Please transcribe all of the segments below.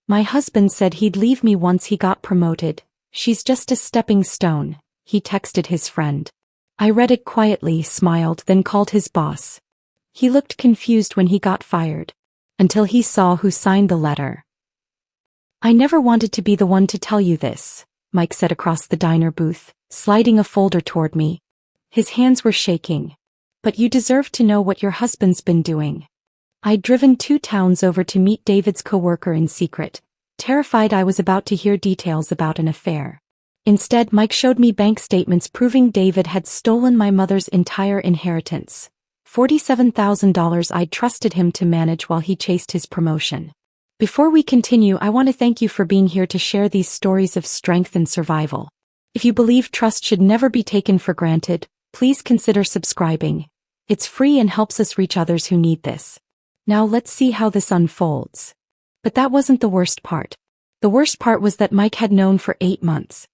My husband said he'd leave me once he got promoted. She's just a stepping stone, he texted his friend. I read it quietly, smiled, then called his boss. He looked confused when he got fired. Until he saw who signed the letter. I never wanted to be the one to tell you this, Mike said across the diner booth, sliding a folder toward me. His hands were shaking. But you deserve to know what your husband's been doing. I'd driven 2 towns over to meet David's coworker in secret, terrified I was about to hear details about an affair. Instead, Mike showed me bank statements proving David had stolen my mother's entire inheritance. $47,000 I'd trusted him to manage while he chased his promotion. Before we continue, I want to thank you for being here to share these stories of strength and survival. If you believe trust should never be taken for granted, please consider subscribing. It's free and helps us reach others who need this. Now let's see how this unfolds. But that wasn't the worst part. The worst part was that Mike had known for 8 months.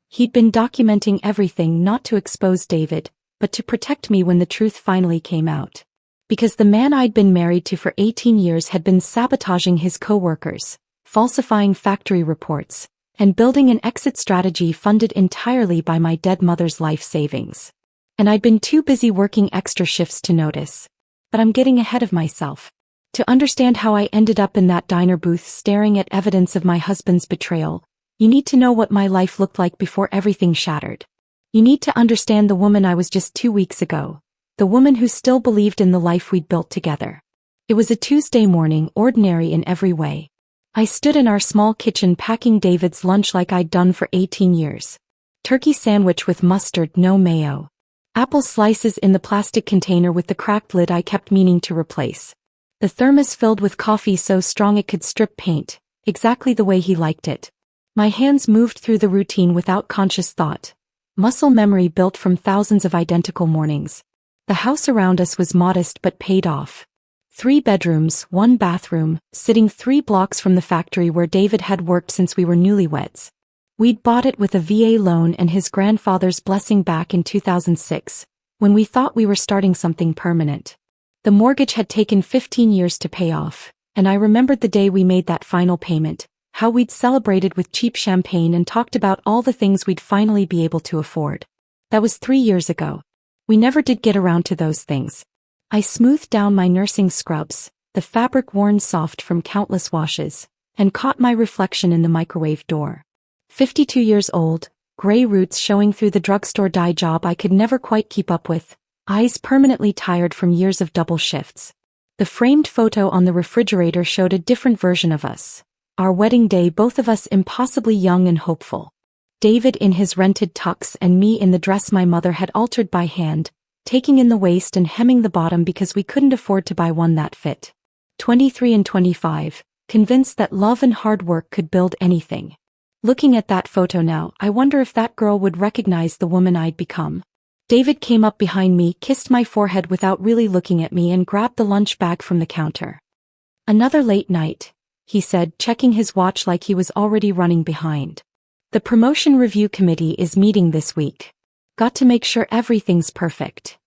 He'd been documenting everything, not to expose David, but to protect me when the truth finally came out. Because the man I'd been married to for 18 years had been sabotaging his coworkers, falsifying factory reports, and building an exit strategy funded entirely by my dead mother's life savings. And I'd been too busy working extra shifts to notice. But I'm getting ahead of myself. To understand how I ended up in that diner booth staring at evidence of my husband's betrayal, you need to know what my life looked like before everything shattered. You need to understand the woman I was just 2 weeks ago. The woman who still believed in the life we'd built together. It was a Tuesday morning, ordinary in every way. I stood in our small kitchen packing David's lunch like I'd done for 18 years. Turkey sandwich with mustard, no mayo. Apple slices in the plastic container with the cracked lid I kept meaning to replace. The thermos filled with coffee so strong it could strip paint, exactly the way he liked it. My hands moved through the routine without conscious thought. Muscle memory built from thousands of identical mornings. The house around us was modest but paid off. 3 bedrooms, 1 bathroom, sitting 3 blocks from the factory where David had worked since we were newlyweds. We'd bought it with a VA loan and his grandfather's blessing back in 2006, when we thought we were starting something permanent. The mortgage had taken 15 years to pay off, and I remembered the day we made that final payment, how we'd celebrated with cheap champagne and talked about all the things we'd finally be able to afford. That was 3 years ago. We never did get around to those things. I smoothed down my nursing scrubs, the fabric worn soft from countless washes, and caught my reflection in the microwave door. 52 years old, gray roots showing through the drugstore dye job I could never quite keep up with, eyes permanently tired from years of double shifts. The framed photo on the refrigerator showed a different version of us. Our wedding day, both of us impossibly young and hopeful. David in his rented tux and me in the dress my mother had altered by hand, taking in the waist and hemming the bottom because we couldn't afford to buy one that fit. 23 and 25, convinced that love and hard work could build anything. Looking at that photo now, I wonder if that girl would recognize the woman I'd become. David came up behind me, kissed my forehead without really looking at me, and grabbed the lunch bag from the counter. "Another late night," he said, checking his watch like he was already running behind. "The promotion review committee is meeting this week. Got to make sure everything's perfect."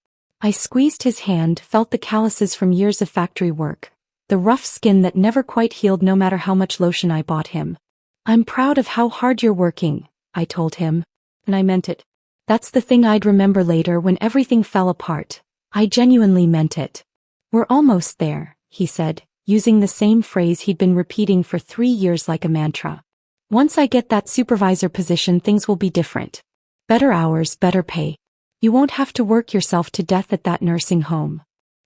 I squeezed his hand, felt the calluses from years of factory work, the rough skin that never quite healed no matter how much lotion I bought him. "I'm proud of how hard you're working," I told him. And I meant it. That's the thing I'd remember later when everything fell apart. I genuinely meant it. "We're almost there," he said, using the same phrase he'd been repeating for 3 years like a mantra. "Once I get that supervisor position, things will be different. Better hours, better pay. You won't have to work yourself to death at that nursing home."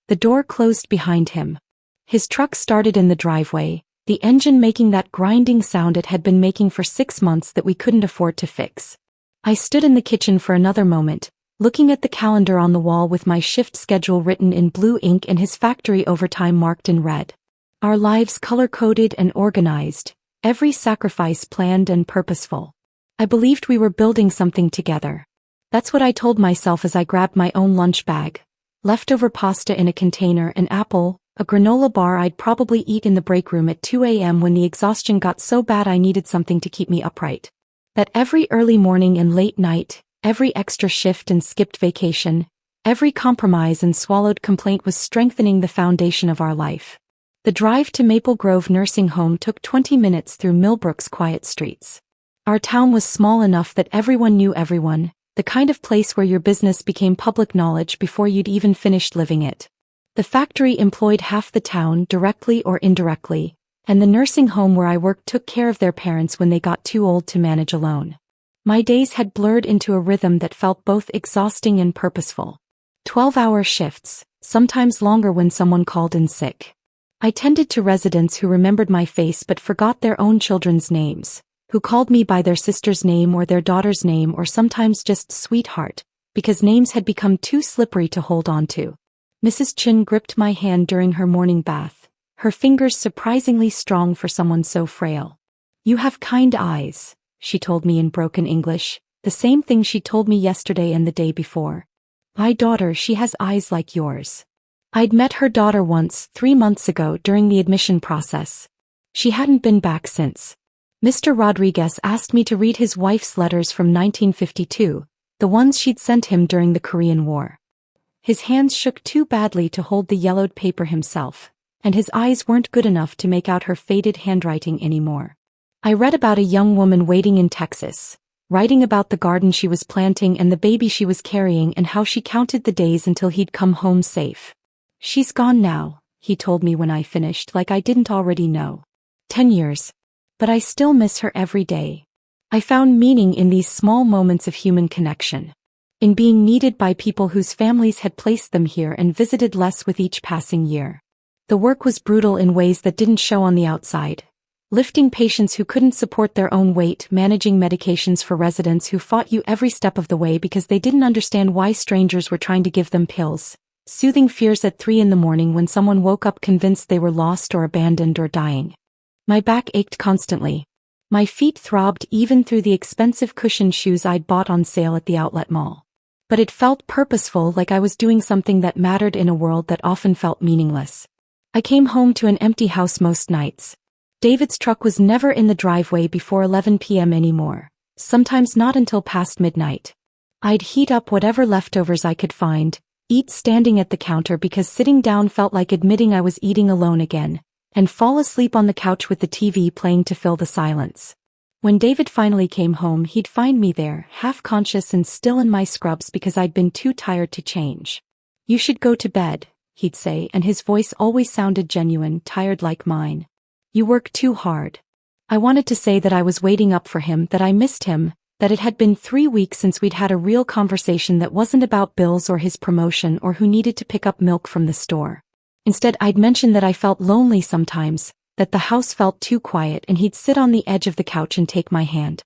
The door closed behind him. His truck started in the driveway, the engine making that grinding sound it had been making for 6 months that we couldn't afford to fix. I stood in the kitchen for another moment, looking at the calendar on the wall with my shift schedule written in blue ink and his factory overtime marked in red. Our lives color-coded and organized, every sacrifice planned and purposeful. I believed we were building something together. That's what I told myself as I grabbed my own lunch bag. Leftover pasta in a container, an apple, a granola bar I'd probably eat in the break room at 2 a.m. when the exhaustion got so bad I needed something to keep me upright. That every early morning and late night, every extra shift and skipped vacation, every compromise and swallowed complaint was strengthening the foundation of our life. The drive to Maple Grove Nursing Home took 20 minutes through Millbrook's quiet streets. Our town was small enough that everyone knew everyone, the kind of place where your business became public knowledge before you'd even finished living it. The factory employed half the town directly or indirectly, and the nursing home where I worked took care of their parents when they got too old to manage alone. My days had blurred into a rhythm that felt both exhausting and purposeful. 12-hour shifts, sometimes longer when someone called in sick. I tended to residents who remembered my face but forgot their own children's names, who called me by their sister's name or their daughter's name or sometimes just sweetheart, because names had become too slippery to hold on to. Mrs. Chin gripped my hand during her morning bath, her fingers surprisingly strong for someone so frail. "You have kind eyes," she told me in broken English, the same thing she told me yesterday and the day before. "My daughter, she has eyes like yours." I'd met her daughter once, 3 months ago during the admission process. She hadn't been back since. Mr. Rodriguez asked me to read his wife's letters from 1952, the ones she'd sent him during the Korean War. His hands shook too badly to hold the yellowed paper himself, and his eyes weren't good enough to make out her faded handwriting anymore. I read about a young woman waiting in Texas, writing about the garden she was planting and the baby she was carrying and how she counted the days until he'd come home safe. "She's gone now," he told me when I finished, like I didn't already know. 10 years. But I still miss her every day. I found meaning in these small moments of human connection. In being needed by people whose families had placed them here and visited less with each passing year. The work was brutal in ways that didn't show on the outside. Lifting patients who couldn't support their own weight, managing medications for residents who fought you every step of the way because they didn't understand why strangers were trying to give them pills, soothing fears at 3 in the morning when someone woke up convinced they were lost or abandoned or dying. My back ached constantly. My feet throbbed even through the expensive cushioned shoes I'd bought on sale at the outlet mall. But it felt purposeful, like I was doing something that mattered in a world that often felt meaningless. I came home to an empty house most nights. David's truck was never in the driveway before 11 p.m. anymore, sometimes not until past midnight. I'd heat up whatever leftovers I could find, eat standing at the counter because sitting down felt like admitting I was eating alone again, and fall asleep on the couch with the TV playing to fill the silence. When David finally came home, he'd find me there, half-conscious and still in my scrubs because I'd been too tired to change. "You should go to bed," he'd say, and his voice always sounded genuine, tired like mine. "You work too hard." I wanted to say that I was waiting up for him, that I missed him, that it had been 3 weeks since we'd had a real conversation that wasn't about bills or his promotion or who needed to pick up milk from the store. Instead, I'd mentioned that I felt lonely sometimes, that the house felt too quiet, and he'd sit on the edge of the couch and take my hand.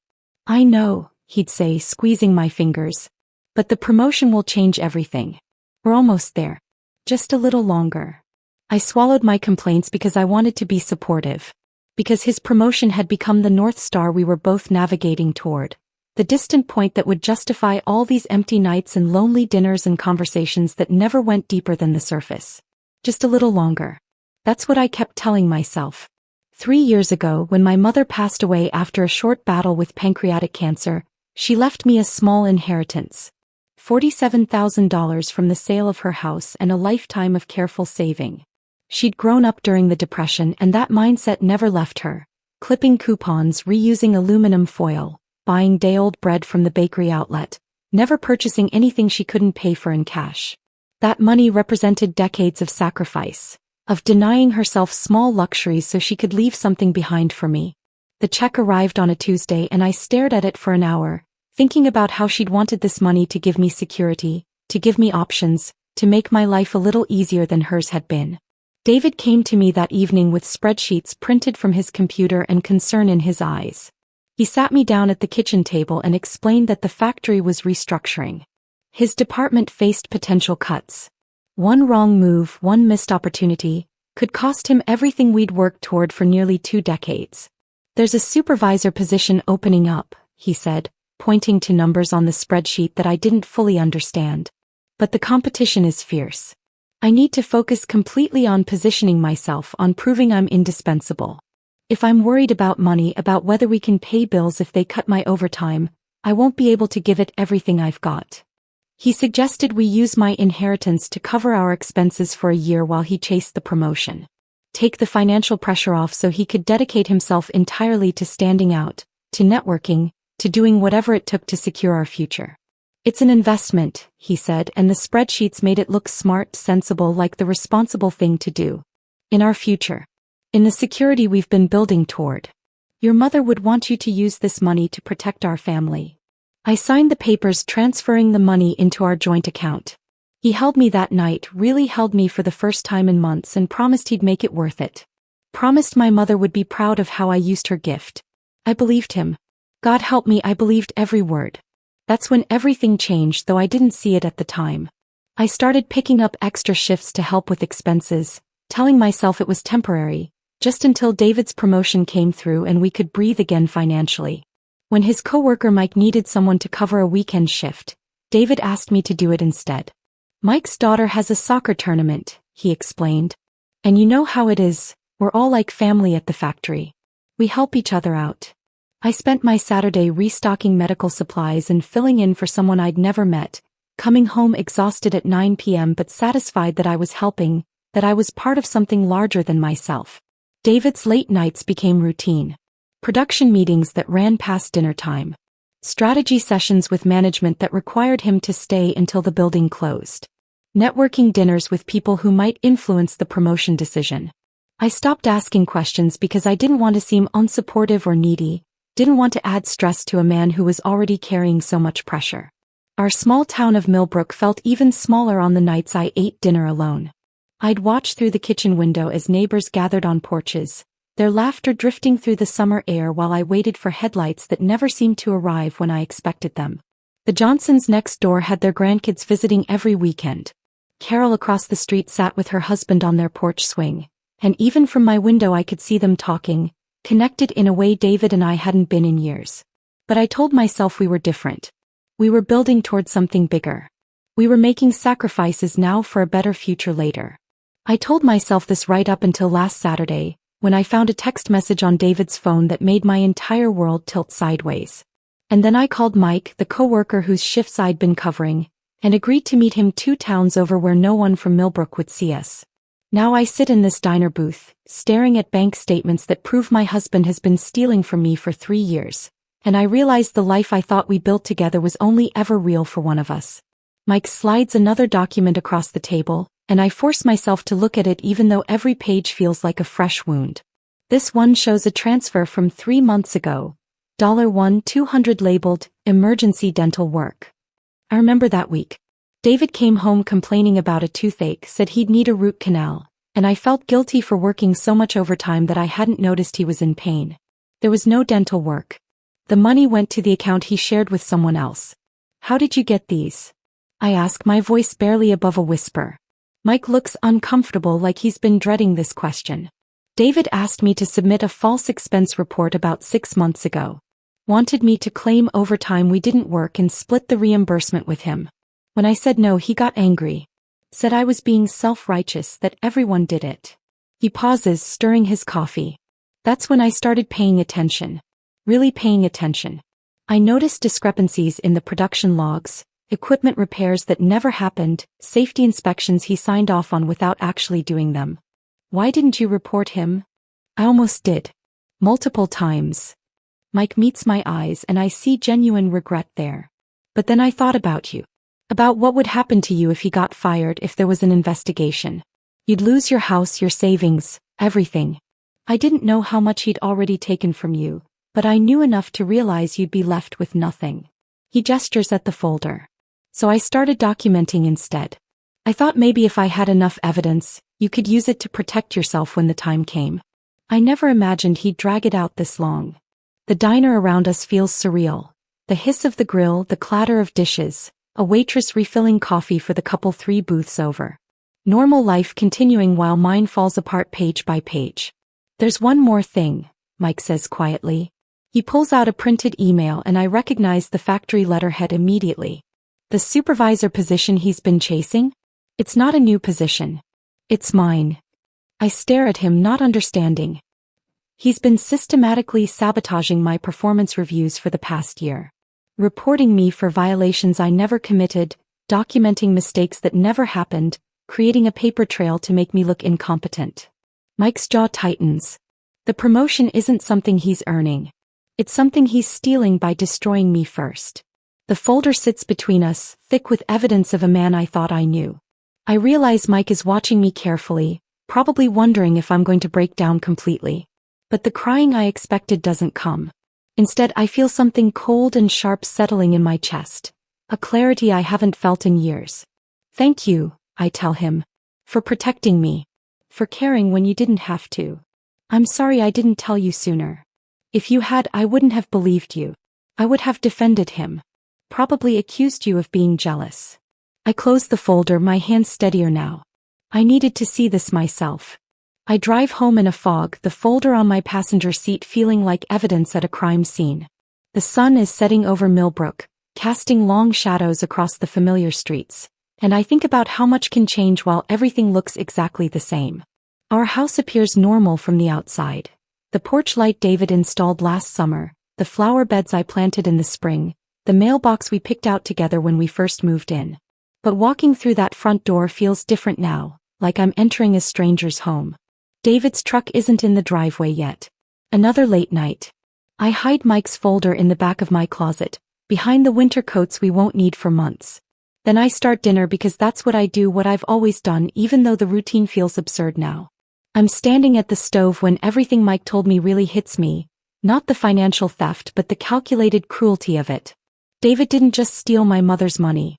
"I know," he'd say, squeezing my fingers. "But the promotion will change everything. We're almost there. Just a little longer." I swallowed my complaints because I wanted to be supportive. Because his promotion had become the North Star we were both navigating toward. The distant point that would justify all these empty nights and lonely dinners and conversations that never went deeper than the surface. Just a little longer. That's what I kept telling myself. 3 years ago, when my mother passed away after a short battle with pancreatic cancer, she left me a small inheritance. $47,000 from the sale of her house and a lifetime of careful saving. She'd grown up during the Depression, and that mindset never left her. Clipping coupons, reusing aluminum foil, buying day-old bread from the bakery outlet, never purchasing anything she couldn't pay for in cash. That money represented decades of sacrifice, of denying herself small luxuries so she could leave something behind for me. The check arrived on a Tuesday and I stared at it for an hour, thinking about how she'd wanted this money to give me security, to give me options, to make my life a little easier than hers had been. David came to me that evening with spreadsheets printed from his computer and concern in his eyes. He sat me down at the kitchen table and explained that the factory was restructuring. His department faced potential cuts. One wrong move, one missed opportunity, could cost him everything we'd worked toward for nearly 2 decades. "There's a supervisor position opening up," he said, pointing to numbers on the spreadsheet that I didn't fully understand. "But the competition is fierce. I need to focus completely on positioning myself, on proving I'm indispensable. If I'm worried about money, about whether we can pay bills if they cut my overtime, I won't be able to give it everything I've got." He suggested we use my inheritance to cover our expenses for a year while he chased the promotion. take the financial pressure off so he could dedicate himself entirely to standing out, to networking, to doing whatever it took to secure our future. It's an investment, he said, and the spreadsheets made it look smart, sensible, like the responsible thing to do. In our future. In the security we've been building toward. Your mother would want you to use this money to protect our family. I signed the papers transferring the money into our joint account. He held me that night, really held me for the first time in months, and promised he'd make it worth it. Promised my mother would be proud of how I used her gift. I believed him. God help me, I believed every word. That's when everything changed, though I didn't see it at the time. I started picking up extra shifts to help with expenses, telling myself it was temporary, just until David's promotion came through and we could breathe again financially. When his coworker Mike needed someone to cover a weekend shift, David asked me to do it instead. Mike's daughter has a soccer tournament, he explained. And you know how it is, we're all like family at the factory. We help each other out. I spent my Saturday restocking medical supplies and filling in for someone I'd never met, coming home exhausted at 9 p.m. but satisfied that I was helping, that I was part of something larger than myself. David's late nights became routine. Production meetings that ran past dinner time. Strategy sessions with management that required him to stay until the building closed. Networking dinners with people who might influence the promotion decision. I stopped asking questions because I didn't want to seem unsupportive or needy, didn't want to add stress to a man who was already carrying so much pressure. Our small town of Millbrook felt even smaller on the nights I ate dinner alone. I'd watch through the kitchen window as neighbors gathered on porches, their laughter drifting through the summer air while I waited for headlights that never seemed to arrive when I expected them. The Johnsons next door had their grandkids visiting every weekend. Carol across the street sat with her husband on their porch swing, and even from my window I could see them talking, connected in a way David and I hadn't been in years. But I told myself we were different. We were building toward something bigger. We were making sacrifices now for a better future later. I told myself this right up until last Saturday, when I found a text message on David's phone that made my entire world tilt sideways. And then I called Mike, the coworker whose shifts I'd been covering, and agreed to meet him 2 towns over where no one from Millbrook would see us. Now I sit in this diner booth, staring at bank statements that prove my husband has been stealing from me for 3 years, and I realize the life I thought we built together was only ever real for one of us. Mike slides another document across the table, and I force myself to look at it even though every page feels like a fresh wound. This one shows a transfer from 3 months ago. $1,200 labeled, emergency dental work. I remember that week. David came home complaining about a toothache, said he'd need a root canal, and I felt guilty for working so much overtime that I hadn't noticed he was in pain. There was no dental work. The money went to the account he shared with someone else. How did you get these? I ask, my voice barely above a whisper. Mike looks uncomfortable, like he's been dreading this question. David asked me to submit a false expense report about 6 months ago. Wanted me to claim overtime we didn't work and split the reimbursement with him. When I said no, he got angry. Said I was being self-righteous, that everyone did it. He pauses, stirring his coffee. That's when I started paying attention. Really paying attention. I noticed discrepancies in the production logs, equipment repairs that never happened, safety inspections he signed off on without actually doing them. Why didn't you report him? I almost did. Multiple times. Mike meets my eyes and I see genuine regret there. But then I thought about you. About what would happen to you if he got fired, if there was an investigation. You'd lose your house, your savings, everything. I didn't know how much he'd already taken from you, but I knew enough to realize you'd be left with nothing. He gestures at the folder. So I started documenting instead. I thought maybe if I had enough evidence, you could use it to protect yourself when the time came. I never imagined he'd drag it out this long. The diner around us feels surreal. The hiss of the grill, the clatter of dishes, a waitress refilling coffee for the couple 3 booths over. Normal life continuing while mine falls apart page by page. There's one more thing, Mike says quietly. He pulls out a printed email and I recognize the factory letterhead immediately. The supervisor position he's been chasing? It's not a new position. It's mine. I stare at him, not understanding. He's been systematically sabotaging my performance reviews for the past year. Reporting me for violations I never committed, documenting mistakes that never happened, creating a paper trail to make me look incompetent. Mike's jaw tightens. The promotion isn't something he's earning. It's something he's stealing by destroying me first. The folder sits between us, thick with evidence of a man I thought I knew. I realize Mike is watching me carefully, probably wondering if I'm going to break down completely. But the crying I expected doesn't come. Instead, I feel something cold and sharp settling in my chest. A clarity I haven't felt in years. Thank you, I tell him. For protecting me. For caring when you didn't have to. I'm sorry I didn't tell you sooner. If you had, I wouldn't have believed you. I would have defended him. Probably accused you of being jealous. I close the folder, my hands steadier now. I needed to see this myself. I drive home in a fog, the folder on my passenger seat feeling like evidence at a crime scene. The sun is setting over Millbrook, casting long shadows across the familiar streets, and I think about how much can change while everything looks exactly the same. Our house appears normal from the outside. The porch light David installed last summer, the flower beds I planted in the spring, the mailbox we picked out together when we first moved in. But walking through that front door feels different now, like I'm entering a stranger's home. David's truck isn't in the driveway yet. Another late night. I hide Mike's folder in the back of my closet, behind the winter coats we won't need for months. Then I start dinner because that's what I do, what I've always done, even though the routine feels absurd now. I'm standing at the stove when everything Mike told me really hits me, not the financial theft but the calculated cruelty of it. David didn't just steal my mother's money.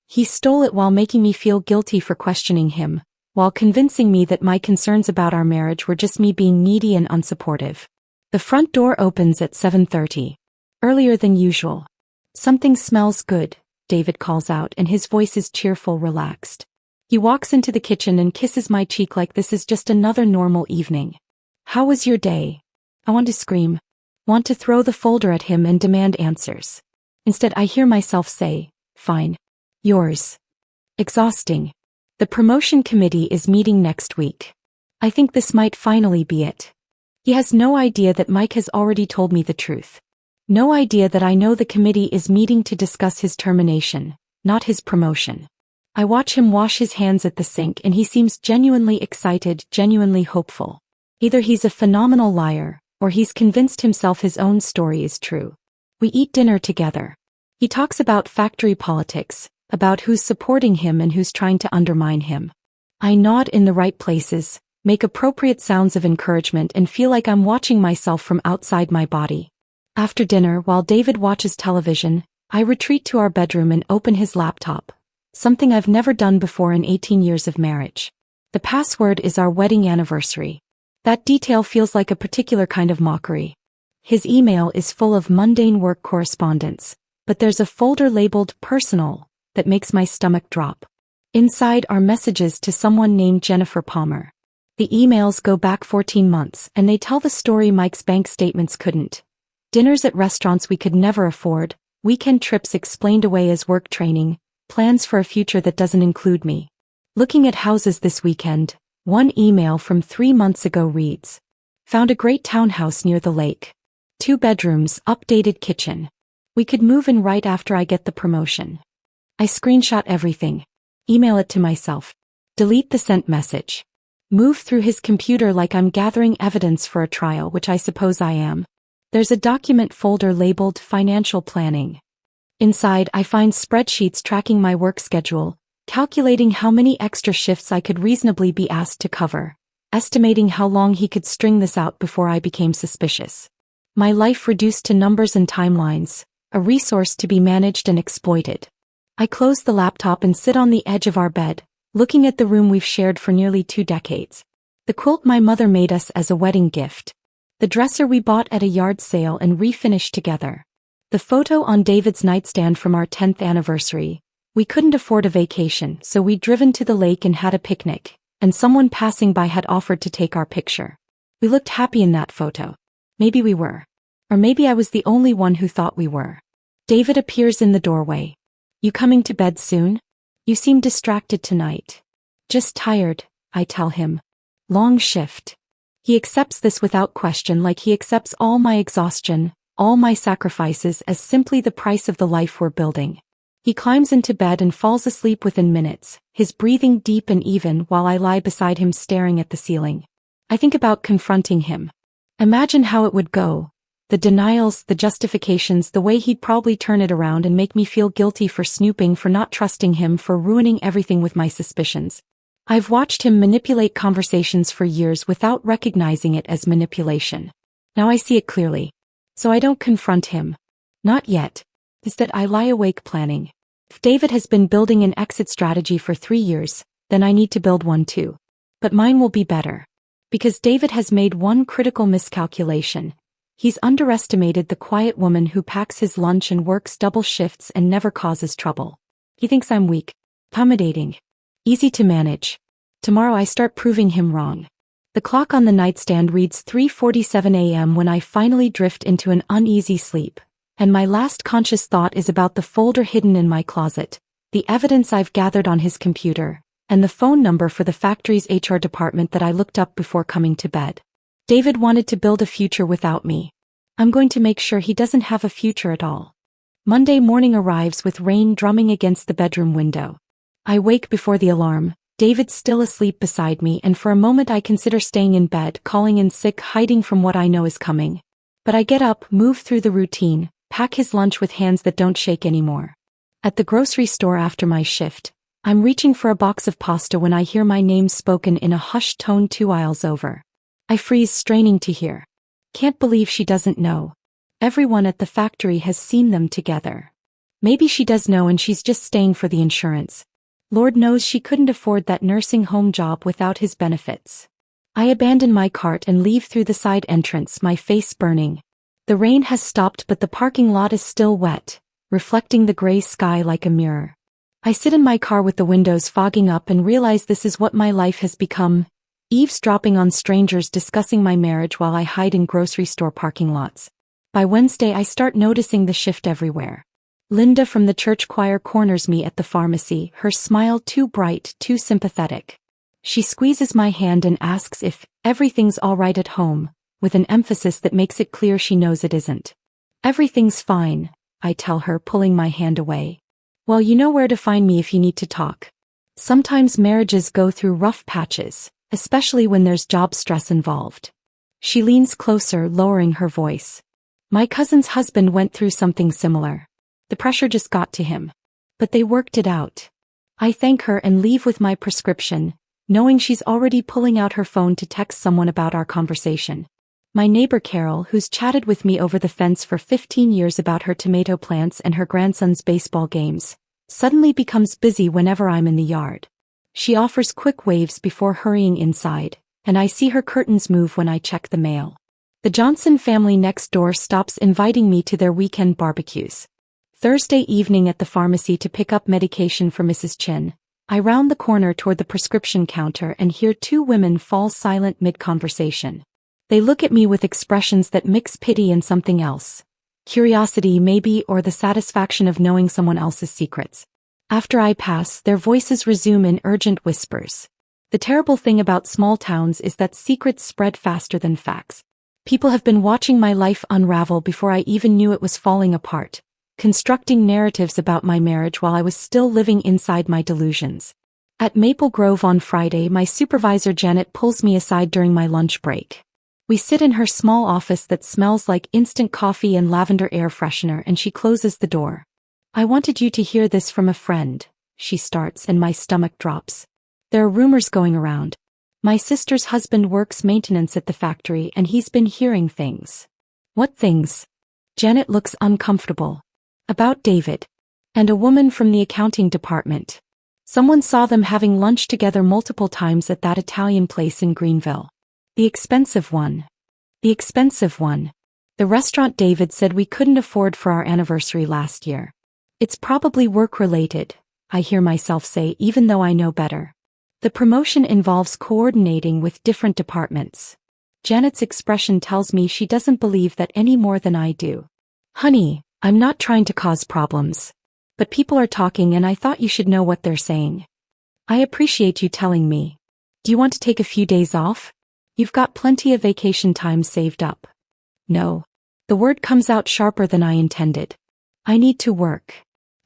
He stole it while making me feel guilty for questioning him, while convincing me that my concerns about our marriage were just me being needy and unsupportive. The front door opens at 7:30. Earlier than usual. Something smells good, David calls out, and his voice is cheerful, relaxed. He walks into the kitchen and kisses my cheek like this is just another normal evening. How was your day? I want to scream. Want to throw the folder at him and demand answers. Instead, I hear myself say, fine. Yours. Exhausting. The promotion committee is meeting next week. I think this might finally be it. He has no idea that Mike has already told me the truth. No idea that I know the committee is meeting to discuss his termination, not his promotion. I watch him wash his hands at the sink and he seems genuinely excited, genuinely hopeful. Either he's a phenomenal liar, or he's convinced himself his own story is true. We eat dinner together. He talks about factory politics, about who's supporting him and who's trying to undermine him. I nod in the right places, make appropriate sounds of encouragement and feel like I'm watching myself from outside my body. After dinner, while David watches television, I retreat to our bedroom and open his laptop, something I've never done before in 18 years of marriage. The password is our wedding anniversary. That detail feels like a particular kind of mockery. His email is full of mundane work correspondence, but there's a folder labeled personal that makes my stomach drop. Inside are messages to someone named Jennifer Palmer. The emails go back 14 months and they tell the story Mike's bank statements couldn't. Dinners at restaurants we could never afford, weekend trips explained away as work training, plans for a future that doesn't include me. Looking at houses this weekend, one email from 3 months ago reads, found a great townhouse near the lake. 2 bedrooms, updated kitchen. We could move in right after I get the promotion. I screenshot everything. Email it to myself. Delete the sent message. Move through his computer like I'm gathering evidence for a trial, which I suppose I am. There's a document folder labeled Financial Planning. Inside, I find spreadsheets tracking my work schedule, calculating how many extra shifts I could reasonably be asked to cover, estimating how long he could string this out before I became suspicious. My life reduced to numbers and timelines, a resource to be managed and exploited. I close the laptop and sit on the edge of our bed, looking at the room we've shared for nearly 2 decades. The quilt my mother made us as a wedding gift. The dresser we bought at a yard sale and refinished together. The photo on David's nightstand from our 10th anniversary. We couldn't afford a vacation, so we'd driven to the lake and had a picnic, and someone passing by had offered to take our picture. We looked happy in that photo. Maybe we were. Or maybe I was the only one who thought we were. David appears in the doorway. You coming to bed soon? You seem distracted tonight. Just tired, I tell him. Long shift. He accepts this without question, like he accepts all my exhaustion, all my sacrifices as simply the price of the life we're building. He climbs into bed and falls asleep within minutes, his breathing deep and even while I lie beside him staring at the ceiling. I think about confronting him. Imagine how it would go. The denials, the justifications, the way he'd probably turn it around and make me feel guilty for snooping, for not trusting him, for ruining everything with my suspicions. I've watched him manipulate conversations for years without recognizing it as manipulation. Now I see it clearly. So I don't confront him. Not yet. Instead, I lie awake planning. If David has been building an exit strategy for 3 years, then I need to build one too. But mine will be better. Because David has made one critical miscalculation. He's underestimated the quiet woman who packs his lunch and works double shifts and never causes trouble. He thinks I'm weak, accommodating, easy to manage. Tomorrow I start proving him wrong. The clock on the nightstand reads 3:47 a.m. when I finally drift into an uneasy sleep, and my last conscious thought is about the folder hidden in my closet, the evidence I've gathered on his computer, and the phone number for the factory's HR department that I looked up before coming to bed. David wanted to build a future without me. I'm going to make sure he doesn't have a future at all. Monday morning arrives with rain drumming against the bedroom window. I wake before the alarm, David's still asleep beside me, and for a moment I consider staying in bed, calling in sick, hiding from what I know is coming. But I get up, move through the routine, pack his lunch with hands that don't shake anymore. At the grocery store after my shift, I'm reaching for a box of pasta when I hear my name spoken in a hushed tone 2 aisles over. I freeze, straining to hear. Can't believe she doesn't know. Everyone at the factory has seen them together. Maybe she does know and she's just staying for the insurance. Lord knows she couldn't afford that nursing home job without his benefits. I abandon my cart and leave through the side entrance, my face burning. The rain has stopped, but the parking lot is still wet, reflecting the gray sky like a mirror. I sit in my car with the windows fogging up and realize this is what my life has become. Eavesdropping on strangers discussing my marriage while I hide in grocery store parking lots. By Wednesday I start noticing the shift everywhere. Linda from the church choir corners me at the pharmacy, her smile too bright, too sympathetic. She squeezes my hand and asks if everything's all right at home, with an emphasis that makes it clear she knows it isn't. Everything's fine, I tell her, pulling my hand away. Well, you know where to find me if you need to talk. Sometimes marriages go through rough patches, especially when there's job stress involved. She leans closer, lowering her voice. My cousin's husband went through something similar. The pressure just got to him. But they worked it out. I thank her and leave with my prescription, knowing she's already pulling out her phone to text someone about our conversation. My neighbor Carol, who's chatted with me over the fence for 15 years about her tomato plants and her grandson's baseball games, suddenly becomes busy whenever I'm in the yard. She offers quick waves before hurrying inside, and I see her curtains move when I check the mail. The Johnson family next door stops inviting me to their weekend barbecues. Thursday evening at the pharmacy to pick up medication for Mrs. Chin, I round the corner toward the prescription counter and hear 2 women fall silent mid-conversation. They look at me with expressions that mix pity and something else. Curiosity maybe, or the satisfaction of knowing someone else's secrets. After I pass, their voices resume in urgent whispers. The terrible thing about small towns is that secrets spread faster than facts. People have been watching my life unravel before I even knew it was falling apart, constructing narratives about my marriage while I was still living inside my delusions. At Maple Grove on Friday, my supervisor Janet pulls me aside during my lunch break. We sit in her small office that smells like instant coffee and lavender air freshener, and she closes the door. I wanted you to hear this from a friend, she starts, and my stomach drops. There are rumors going around. My sister's husband works maintenance at the factory and he's been hearing things. What things? Janet looks uncomfortable. About David. And a woman from the accounting department. Someone saw them having lunch together multiple times at that Italian place in Greenville. The expensive one. The expensive one. The restaurant David said we couldn't afford for our anniversary last year. It's probably work-related, I hear myself say, even though I know better. The promotion involves coordinating with different departments. Janet's expression tells me she doesn't believe that any more than I do. Honey, I'm not trying to cause problems. But people are talking and I thought you should know what they're saying. I appreciate you telling me. Do you want to take a few days off? You've got plenty of vacation time saved up. No. The word comes out sharper than I intended. I need to work.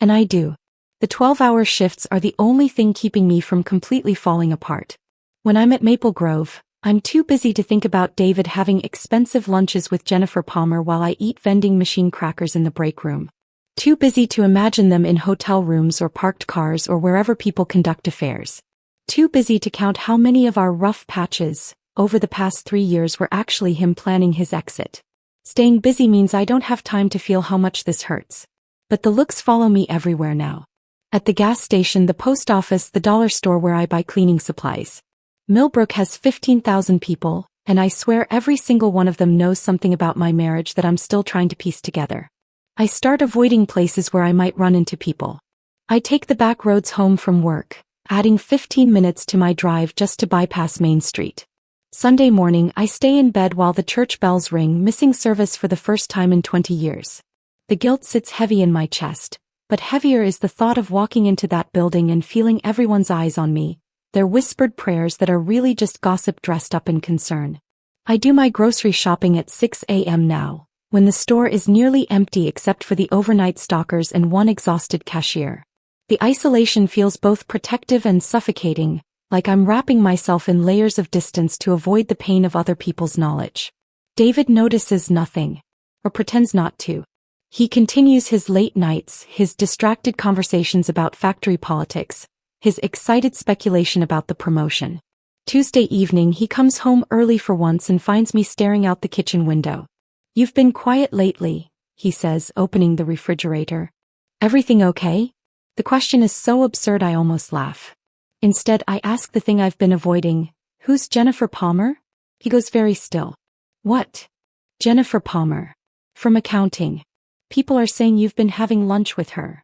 And I do. The 12-hour shifts are the only thing keeping me from completely falling apart. When I'm at Maple Grove, I'm too busy to think about David having expensive lunches with Jennifer Palmer while I eat vending machine crackers in the break room. Too busy to imagine them in hotel rooms or parked cars or wherever people conduct affairs. Too busy to count how many of our rough patches over the past 3 years were actually him planning his exit. Staying busy means I don't have time to feel how much this hurts. But the looks follow me everywhere now. At the gas station, the post office, the dollar store where I buy cleaning supplies. Millbrook has 15,000 people, and I swear every single one of them knows something about my marriage that I'm still trying to piece together. I start avoiding places where I might run into people. I take the back roads home from work, adding 15 minutes to my drive just to bypass Main Street. Sunday morning, I stay in bed while the church bells ring, missing service for the first time in 20 years. The guilt sits heavy in my chest, but heavier is the thought of walking into that building and feeling everyone's eyes on me, their whispered prayers that are really just gossip dressed up in concern. I do my grocery shopping at 6 a.m. now, when the store is nearly empty except for the overnight stalkers and one exhausted cashier. The isolation feels both protective and suffocating, like I'm wrapping myself in layers of distance to avoid the pain of other people's knowledge. David notices nothing, or pretends not to. He continues his late nights, his distracted conversations about factory politics, his excited speculation about the promotion. Tuesday evening he comes home early for once and finds me staring out the kitchen window. "You've been quiet lately," he says, opening the refrigerator. "Everything okay?" The question is so absurd I almost laugh. Instead, I ask the thing I've been avoiding, "Who's Jennifer Palmer?" He goes very still. "What?" "Jennifer Palmer. From accounting. People are saying you've been having lunch with her."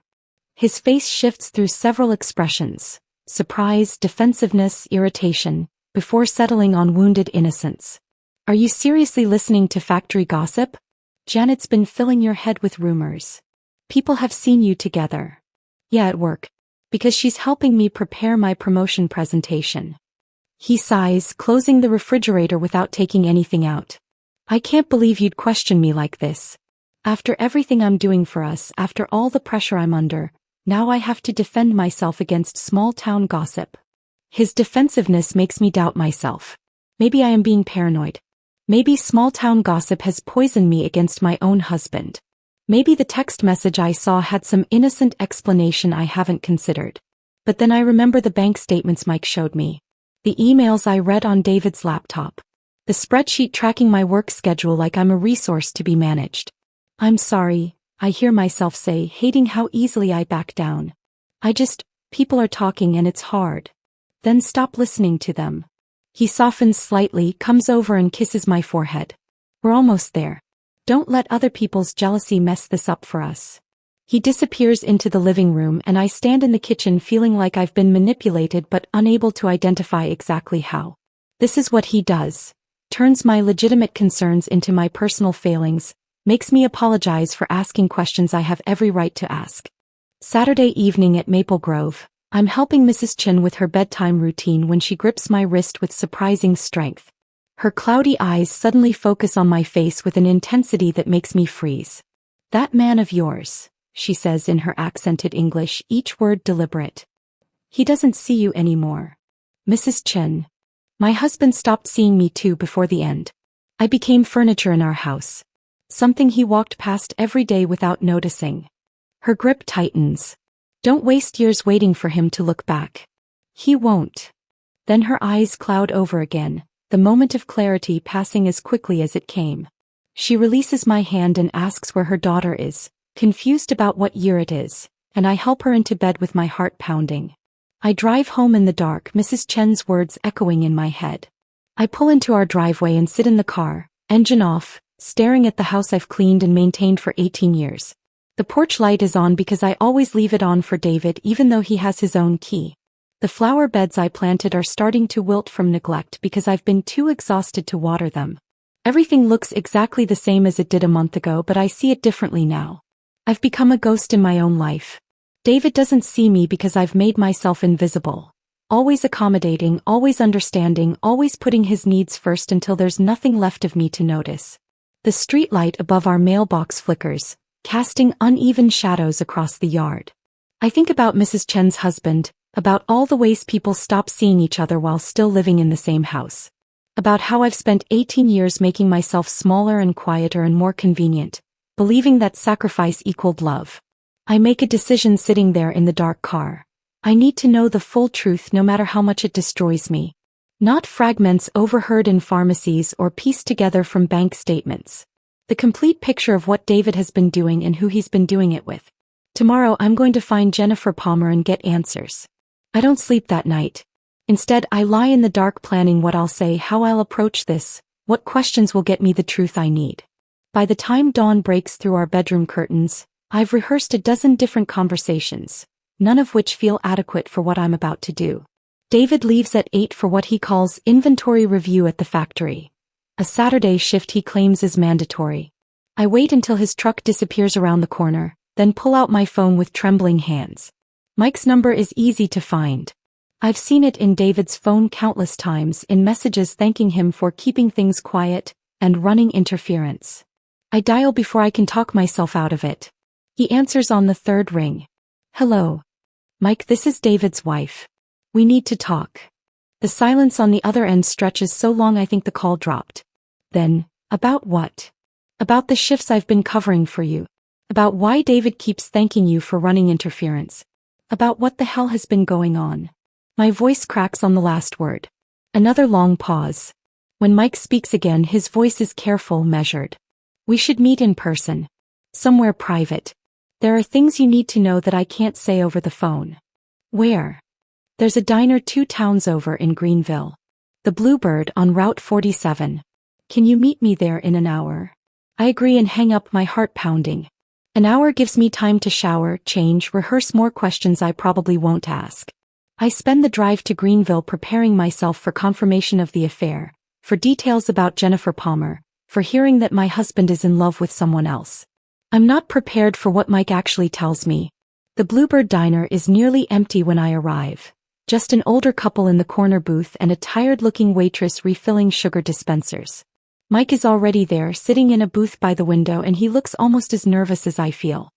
His face shifts through several expressions: surprise, defensiveness, irritation, before settling on wounded innocence. "Are you seriously listening to factory gossip? Janet's been filling your head with rumors. People have seen you together." "Yeah, at work. Because she's helping me prepare my promotion presentation." He sighs, closing the refrigerator without taking anything out. "I can't believe you'd question me like this. After everything I'm doing for us, after all the pressure I'm under, now I have to defend myself against small-town gossip." His defensiveness makes me doubt myself. Maybe I am being paranoid. Maybe small-town gossip has poisoned me against my own husband. Maybe the text message I saw had some innocent explanation I haven't considered. But then I remember the bank statements Mike showed me. The emails I read on David's laptop. The spreadsheet tracking my work schedule like I'm a resource to be managed. "I'm sorry," I hear myself say, hating how easily I back down. People are talking and it's hard." "Then stop listening to them." He softens slightly, comes over and kisses my forehead. "We're almost there. Don't let other people's jealousy mess this up for us." He disappears into the living room and I stand in the kitchen feeling like I've been manipulated but unable to identify exactly how. This is what he does. Turns my legitimate concerns into my personal failings, makes me apologize for asking questions I have every right to ask. Saturday evening at Maple Grove, I'm helping Mrs. Chin with her bedtime routine when she grips my wrist with surprising strength. Her cloudy eyes suddenly focus on my face with an intensity that makes me freeze. "That man of yours," she says in her accented English, each word deliberate. "He doesn't see you anymore." "Mrs. Chin." My husband stopped seeing me too before the end. I became furniture in our house. Something he walked past every day without noticing. Her grip tightens. Don't waste years waiting for him to look back. He won't. Then her eyes cloud over again, the moment of clarity passing as quickly as it came. She releases my hand and asks where her daughter is, confused about what year it is, and I help her into bed with my heart pounding. I drive home in the dark, Mrs. Chen's words echoing in my head. I pull into our driveway and sit in the car, engine off, staring at the house I've cleaned and maintained for 18 years. The porch light is on because I always leave it on for David even though he has his own key. The flower beds I planted are starting to wilt from neglect because I've been too exhausted to water them. Everything looks exactly the same as it did a month ago, but I see it differently now. I've become a ghost in my own life. David doesn't see me because I've made myself invisible. Always accommodating, always understanding, always putting his needs first until there's nothing left of me to notice. The streetlight above our mailbox flickers, casting uneven shadows across the yard. I think about Mrs. Chen's husband, about all the ways people stop seeing each other while still living in the same house. About how I've spent 18 years making myself smaller and quieter and more convenient, believing that sacrifice equaled love. I make a decision sitting there in the dark car. I need to know the full truth no matter how much it destroys me. Not fragments overheard in pharmacies or pieced together from bank statements. The complete picture of what David has been doing and who he's been doing it with. Tomorrow I'm going to find Jennifer Palmer and get answers. I don't sleep that night. Instead, I lie in the dark planning what I'll say, how I'll approach this, what questions will get me the truth I need. By the time dawn breaks through our bedroom curtains, I've rehearsed a dozen different conversations, none of which feel adequate for what I'm about to do. David leaves at 8 for what he calls inventory review at the factory. A Saturday shift he claims is mandatory. I wait until his truck disappears around the corner, then pull out my phone with trembling hands. Mike's number is easy to find. I've seen it in David's phone countless times in messages thanking him for keeping things quiet and running interference. I dial before I can talk myself out of it. He answers on the third ring. Hello. Mike, this is David's wife. We need to talk. The silence on the other end stretches so long I think the call dropped. Then, about what? About the shifts I've been covering for you. About why David keeps thanking you for running interference. About what the hell has been going on. My voice cracks on the last word. Another long pause. When Mike speaks again, his voice is careful, measured. We should meet in person. Somewhere private. There are things you need to know that I can't say over the phone. Where? There's a diner 2 towns over in Greenville. The Bluebird on Route 47. Can you meet me there in an hour? I agree and hang up, my heart pounding. An hour gives me time to shower, change, rehearse more questions I probably won't ask. I spend the drive to Greenville preparing myself for confirmation of the affair, for details about Jennifer Palmer, for hearing that my husband is in love with someone else. I'm not prepared for what Mike actually tells me. The Bluebird Diner is nearly empty when I arrive. Just an older couple in the corner booth and a tired-looking waitress refilling sugar dispensers. Mike is already there, sitting in a booth by the window, and he looks almost as nervous as I feel.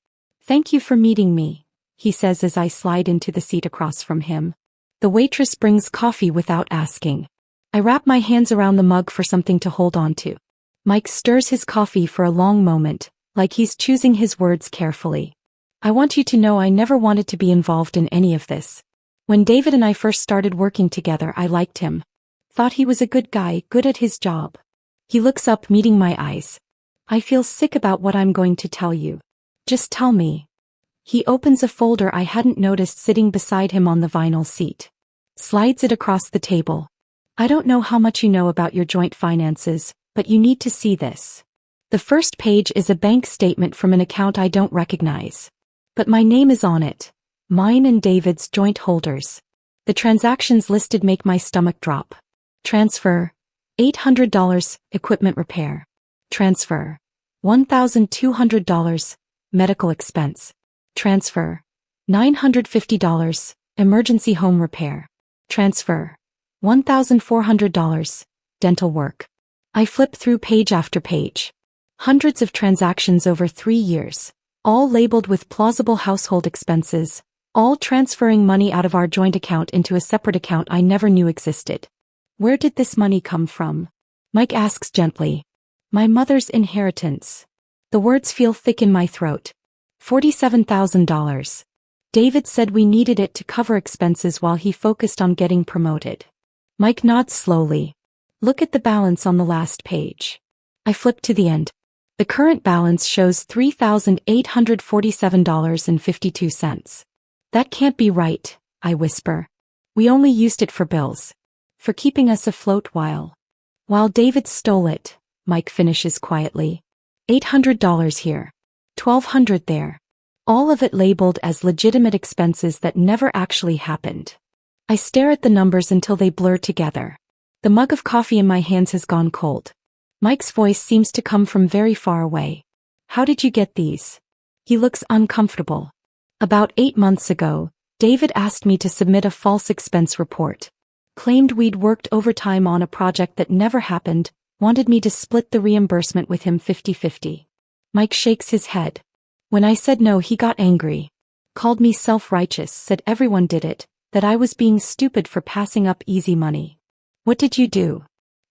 Thank you for meeting me, he says as I slide into the seat across from him. The waitress brings coffee without asking. I wrap my hands around the mug for something to hold on to. Mike stirs his coffee for a long moment, like he's choosing his words carefully. I want you to know I never wanted to be involved in any of this. When David and I first started working together, I liked him. Thought he was a good guy, good at his job. He looks up, meeting my eyes. I feel sick about what I'm going to tell you. Just tell me. He opens a folder I hadn't noticed sitting beside him on the vinyl seat. Slides it across the table. I don't know how much you know about your joint finances, but you need to see this. The first page is a bank statement from an account I don't recognize. But my name is on it. Mine and David's joint holders. The transactions listed make my stomach drop. Transfer. $800, equipment repair. Transfer. $1,200, medical expense. Transfer. $950, emergency home repair. Transfer. $1,400, dental work. I flip through page after page. Hundreds of transactions over 3 years, all labeled with plausible household expenses, all transferring money out of our joint account into a separate account I never knew existed. Where did this money come from? Mike asks gently. My mother's inheritance. The words feel thick in my throat. $47,000. David said we needed it to cover expenses while he focused on getting promoted. Mike nods slowly. Look at the balance on the last page. I flip to the end. The current balance shows $3,847.52. That can't be right, I whisper. We only used it for bills. For keeping us afloat while David stole it, Mike finishes quietly. $800 here. $1,200 there. All of it labeled as legitimate expenses that never actually happened. I stare at the numbers until they blur together. The mug of coffee in my hands has gone cold. Mike's voice seems to come from very far away. How did you get these? He looks uncomfortable. About 8 months ago, David asked me to submit a false expense report. Claimed we'd worked overtime on a project that never happened, wanted me to split the reimbursement with him 50-50. Mike shakes his head. When I said no, he got angry. Called me self-righteous, said everyone did it, that I was being stupid for passing up easy money. What did you do?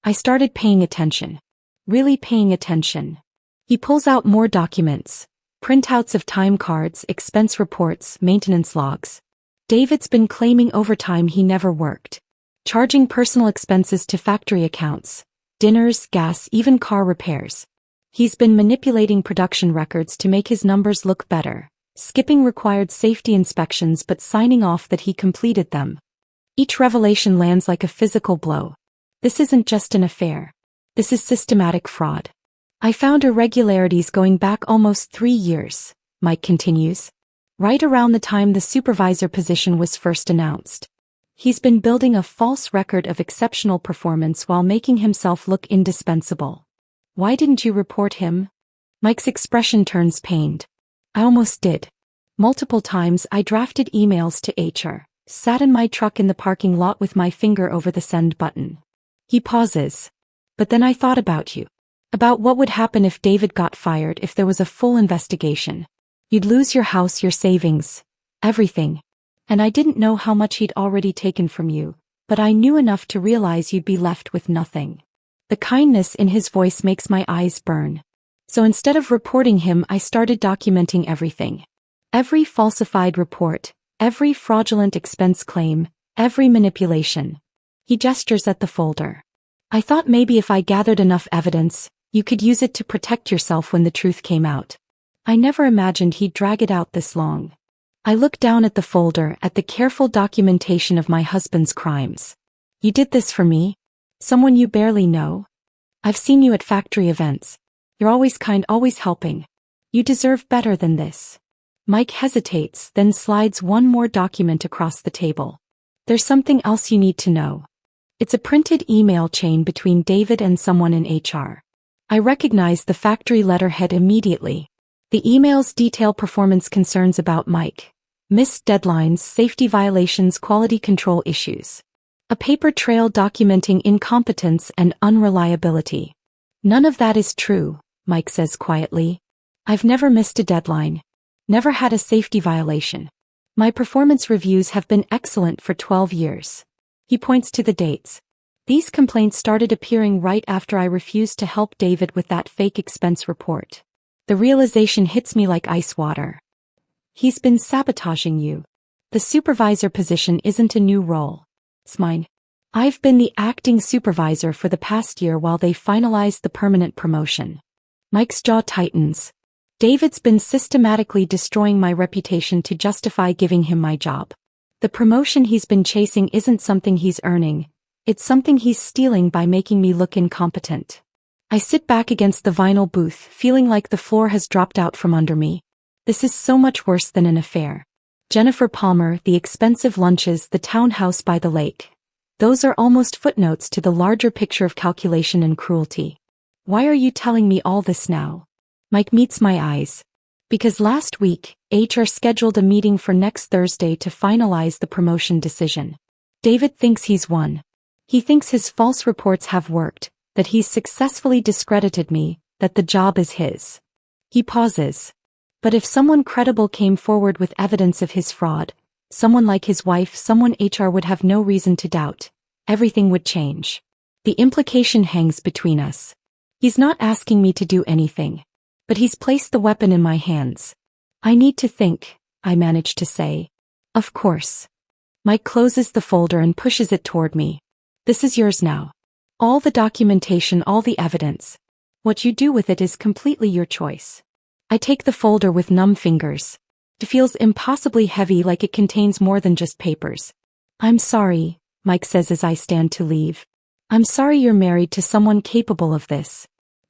I started paying attention. Really paying attention. He pulls out more documents. Printouts of time cards, expense reports, maintenance logs. David's been claiming overtime he never worked. Charging personal expenses to factory accounts. Dinners, gas, even car repairs. He's been manipulating production records to make his numbers look better. Skipping required safety inspections but signing off that he completed them. Each revelation lands like a physical blow. This isn't just an affair. This is systematic fraud. I found irregularities going back almost 3 years, Mike continues. Right around the time the supervisor position was first announced. He's been building a false record of exceptional performance while making himself look indispensable. Why didn't you report him? Mike's expression turns pained. I almost did. Multiple times I drafted emails to HR, sat in my truck in the parking lot with my finger over the send button. He pauses. But then I thought about you. About what would happen if David got fired if there was a full investigation. You'd lose your house, your savings, everything. And I didn't know how much he'd already taken from you, but I knew enough to realize you'd be left with nothing. The kindness in his voice makes my eyes burn. So instead of reporting him, I started documenting everything. Every falsified report, every fraudulent expense claim, every manipulation. He gestures at the folder. I thought maybe if I gathered enough evidence, you could use it to protect yourself when the truth came out. I never imagined he'd drag it out this long. I look down at the folder, at the careful documentation of my husband's crimes. You did this for me? Someone you barely know? I've seen you at factory events. You're always kind, always helping. You deserve better than this. Mike hesitates, then slides one more document across the table. There's something else you need to know. It's a printed email chain between David and someone in HR. I recognize the factory letterhead immediately. The emails detail performance concerns about Mike. Missed deadlines, safety violations, quality control issues. A paper trail documenting incompetence and unreliability. None of that is true, Mike says quietly. I've never missed a deadline. Never had a safety violation. My performance reviews have been excellent for 12 years. He points to the dates. These complaints started appearing right after I refused to help David with that fake expense report. The realization hits me like ice water. He's been sabotaging you. The supervisor position isn't a new role. It's mine. I've been the acting supervisor for the past year while they finalized the permanent promotion. Mike's jaw tightens. David's been systematically destroying my reputation to justify giving him my job. The promotion he's been chasing isn't something he's earning. It's something he's stealing by making me look incompetent. I sit back against the vinyl booth, feeling like the floor has dropped out from under me. This is so much worse than an affair. Jennifer Palmer, the expensive lunches, the townhouse by the lake. Those are almost footnotes to the larger picture of calculation and cruelty. Why are you telling me all this now? Mike meets my eyes. Because last week, HR scheduled a meeting for next Thursday to finalize the promotion decision. David thinks he's won. He thinks his false reports have worked, that he's successfully discredited me, that the job is his. He pauses. But if someone credible came forward with evidence of his fraud, someone like his wife, someone HR would have no reason to doubt, everything would change. The implication hangs between us. He's not asking me to do anything. But he's placed the weapon in my hands. I need to think, I manage to say. Of course. Mike closes the folder and pushes it toward me. This is yours now. All the documentation, all the evidence. What you do with it is completely your choice. I take the folder with numb fingers. It feels impossibly heavy, like it contains more than just papers. I'm sorry, Mike says as I stand to leave. I'm sorry you're married to someone capable of this.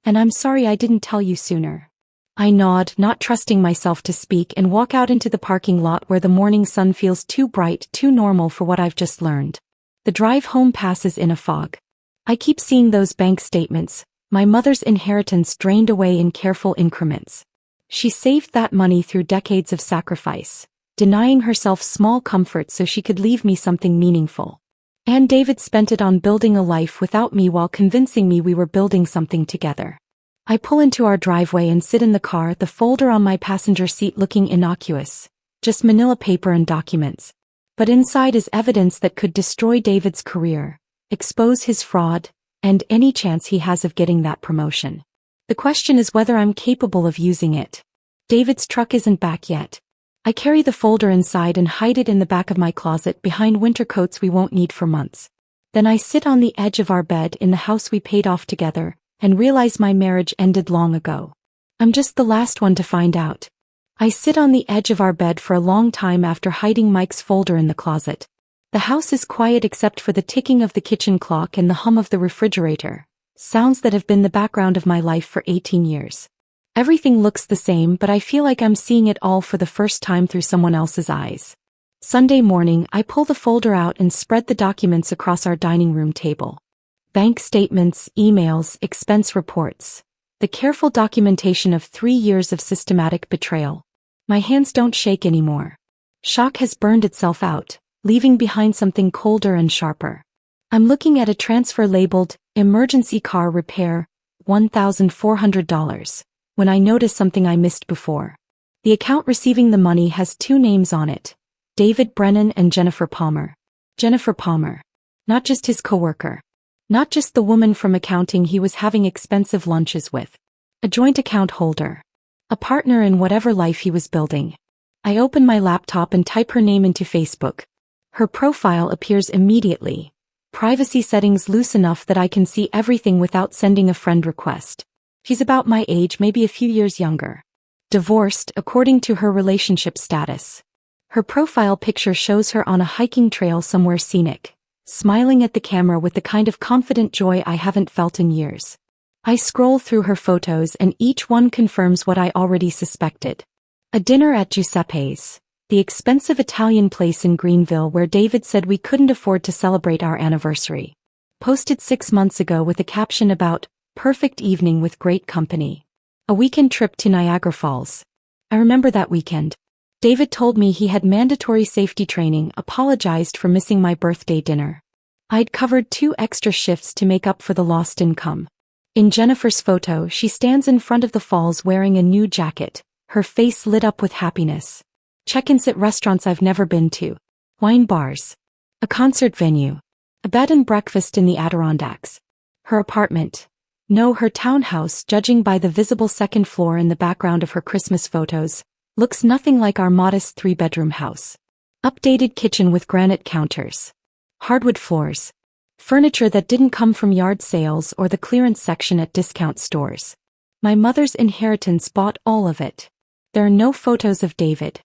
And I'm sorry I didn't tell you sooner. I nod, not trusting myself to speak, and walk out into the parking lot where the morning sun feels too bright, too normal for what I've just learned. The drive home passes in a fog. I keep seeing those bank statements, my mother's inheritance drained away in careful increments. She saved that money through decades of sacrifice, denying herself small comforts so she could leave me something meaningful. And David spent it on building a life without me while convincing me we were building something together. I pull into our driveway and sit in the car, the folder on my passenger seat looking innocuous, just manila paper and documents. But inside is evidence that could destroy David's career, expose his fraud, and any chance he has of getting that promotion. The question is whether I'm capable of using it. David's truck isn't back yet. I carry the folder inside and hide it in the back of my closet behind winter coats we won't need for months. Then I sit on the edge of our bed in the house we paid off together, and realize my marriage ended long ago. I'm just the last one to find out. I sit on the edge of our bed for a long time after hiding Mike's folder in the closet. The house is quiet except for the ticking of the kitchen clock and the hum of the refrigerator, sounds that have been the background of my life for 18 years. Everything looks the same, but I feel like I'm seeing it all for the first time through someone else's eyes. Sunday morning, I pull the folder out and spread the documents across our dining room table. Bank statements, emails, expense reports. The careful documentation of 3 years of systematic betrayal. My hands don't shake anymore. Shock has burned itself out, leaving behind something colder and sharper. I'm looking at a transfer labeled, Emergency Car Repair, $1,400, when I notice something I missed before. The account receiving the money has 2 names on it, David Brennan and Jennifer Palmer. Jennifer Palmer. Not just his coworker. Not just the woman from accounting he was having expensive lunches with. A joint account holder. A partner in whatever life he was building. I open my laptop and type her name into Facebook. Her profile appears immediately. Privacy settings loose enough that I can see everything without sending a friend request. She's about my age, maybe a few years younger. Divorced, according to her relationship status. Her profile picture shows her on a hiking trail somewhere scenic, smiling at the camera with the kind of confident joy I haven't felt in years. I scroll through her photos and each one confirms what I already suspected. A dinner at Giuseppe's, the expensive Italian place in Greenville where David said we couldn't afford to celebrate our anniversary. Posted 6 months ago with a caption about, perfect evening with great company. A weekend trip to Niagara Falls. I remember that weekend. David told me he had mandatory safety training, apologized for missing my birthday dinner. I'd covered 2 extra shifts to make up for the lost income. In Jennifer's photo, she stands in front of the falls wearing a new jacket, her face lit up with happiness. Check-ins at restaurants I've never been to. Wine bars. A concert venue. A bed and breakfast in the Adirondacks. Her apartment. No, her townhouse, judging by the visible second floor in the background of her Christmas photos, looks nothing like our modest 3-bedroom house. Updated kitchen with granite counters. Hardwood floors. Furniture that didn't come from yard sales or the clearance section at discount stores. My mother's inheritance bought all of it. There are no photos of David.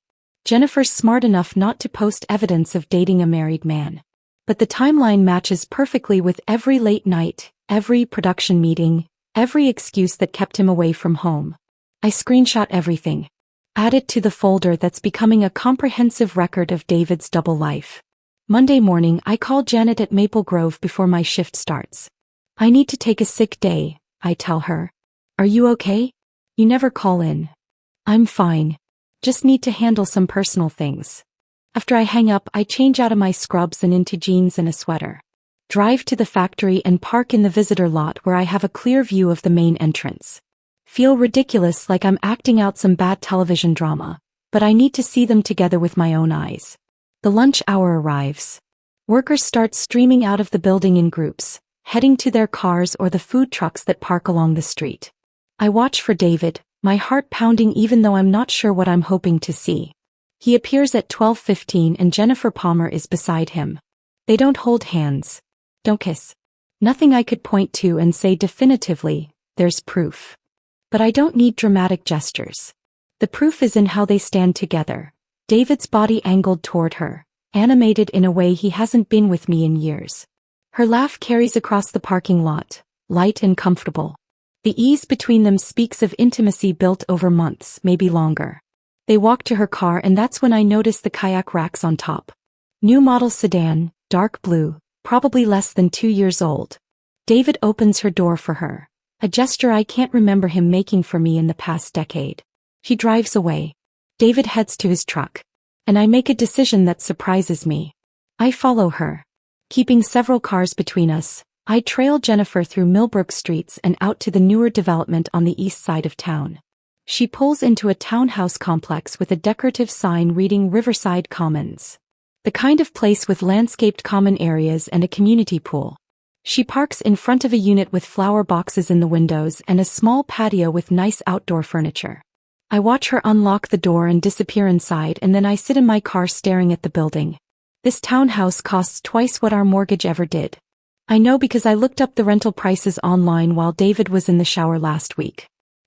Jennifer's smart enough not to post evidence of dating a married man. But the timeline matches perfectly with every late night, every production meeting, every excuse that kept him away from home. I screenshot everything. Add it to the folder that's becoming a comprehensive record of David's double life. Monday morning, I call Janet at Maple Grove before my shift starts. I need to take a sick day, I tell her. Are you okay? You never call in. I'm fine. Just need to handle some personal things. After I hang up, I change out of my scrubs and into jeans and a sweater. Drive to the factory and park in the visitor lot where I have a clear view of the main entrance. Feel ridiculous, like I'm acting out some bad television drama, but I need to see them together with my own eyes. The lunch hour arrives. Workers start streaming out of the building in groups, heading to their cars or the food trucks that park along the street. I watch for David, my heart pounding even though I'm not sure what I'm hoping to see. He appears at 12:15 and Jennifer Palmer is beside him. They don't hold hands. Don't kiss. Nothing I could point to and say definitively, there's proof. But I don't need dramatic gestures. The proof is in how they stand together. David's body angled toward her, animated in a way he hasn't been with me in years. Her laugh carries across the parking lot, light and comfortable. The ease between them speaks of intimacy built over months, maybe longer. They walk to her car and that's when I notice the kayak racks on top. New model sedan, dark blue, probably less than 2 years old. David opens her door for her, a gesture I can't remember him making for me in the past decade. She drives away. David heads to his truck. And I make a decision that surprises me. I follow her. Keeping several cars between us, I trail Jennifer through Millbrook streets and out to the newer development on the east side of town. She pulls into a townhouse complex with a decorative sign reading Riverside Commons. The kind of place with landscaped common areas and a community pool. She parks in front of a unit with flower boxes in the windows and a small patio with nice outdoor furniture. I watch her unlock the door and disappear inside, and then I sit in my car staring at the building. This townhouse costs twice what our mortgage ever did. I know because I looked up the rental prices online while David was in the shower last week.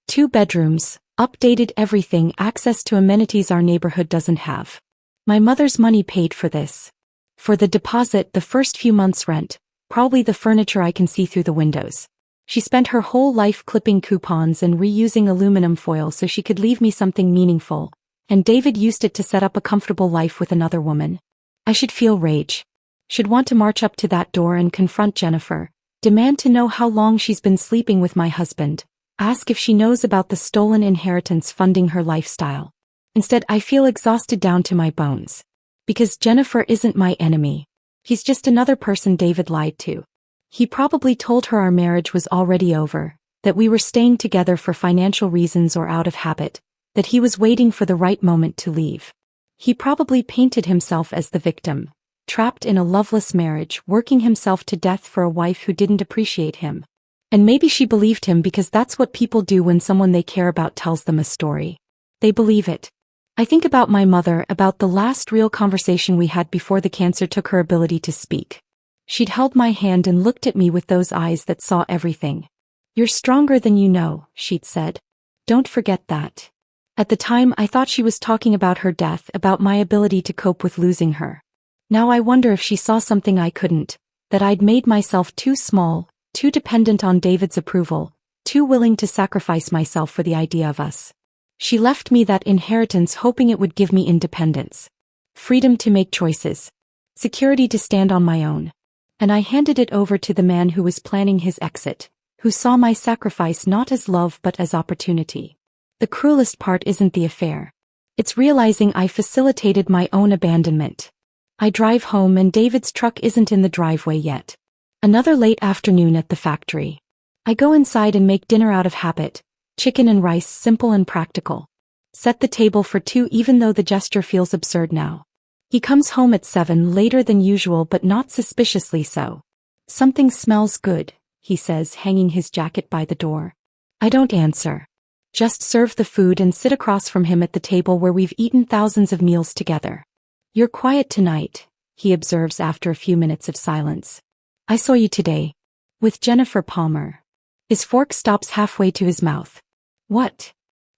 2 bedrooms, updated everything, access to amenities our neighborhood doesn't have. My mother's money paid for this. For the deposit, the first few months' rent, probably the furniture I can see through the windows. She spent her whole life clipping coupons and reusing aluminum foil so she could leave me something meaningful, and David used it to set up a comfortable life with another woman. I should feel rage. Should want to march up to that door and confront Jennifer, demand to know how long she's been sleeping with my husband, ask if she knows about the stolen inheritance funding her lifestyle. Instead, I feel exhausted down to my bones. Because Jennifer isn't my enemy. He's just another person David lied to. He probably told her our marriage was already over, that we were staying together for financial reasons or out of habit, that he was waiting for the right moment to leave. He probably painted himself as the victim, trapped in a loveless marriage, working himself to death for a wife who didn't appreciate him. And maybe she believed him because that's what people do when someone they care about tells them a story. They believe it. I think about my mother, about the last real conversation we had before the cancer took her ability to speak. She'd held my hand and looked at me with those eyes that saw everything. "You're stronger than you know," she'd said. "Don't forget that." At the time, I thought she was talking about her death, about my ability to cope with losing her. Now I wonder if she saw something I couldn't, that I'd made myself too small, too dependent on David's approval, too willing to sacrifice myself for the idea of us. She left me that inheritance hoping it would give me independence. Freedom to make choices. Security to stand on my own. And I handed it over to the man who was planning his exit, who saw my sacrifice not as love but as opportunity. The cruelest part isn't the affair. It's realizing I facilitated my own abandonment. I drive home and David's truck isn't in the driveway yet. Another late afternoon at the factory. I go inside and make dinner out of habit. Chicken and rice, simple and practical. Set the table for 2 even though the gesture feels absurd now. He comes home at 7, later than usual but not suspiciously so. "Something smells good," he says, hanging his jacket by the door. I don't answer. Just serve the food and sit across from him at the table where we've eaten thousands of meals together. "You're quiet tonight," he observes after a few minutes of silence. "I saw you today. With Jennifer Palmer." His fork stops halfway to his mouth. "What?"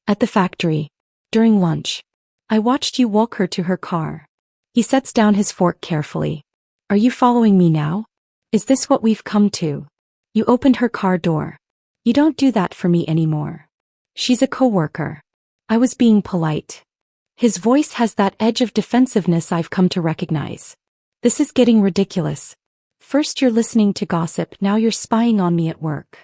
"At the factory. During lunch. I watched you walk her to her car." He sets down his fork carefully. "Are you following me now? Is this what we've come to? You opened her car door. You don't do that for me anymore. She's a coworker." I was being polite. His voice has that edge of defensiveness I've come to recognize. This is getting ridiculous. First you're listening to gossip, now you're spying on me at work.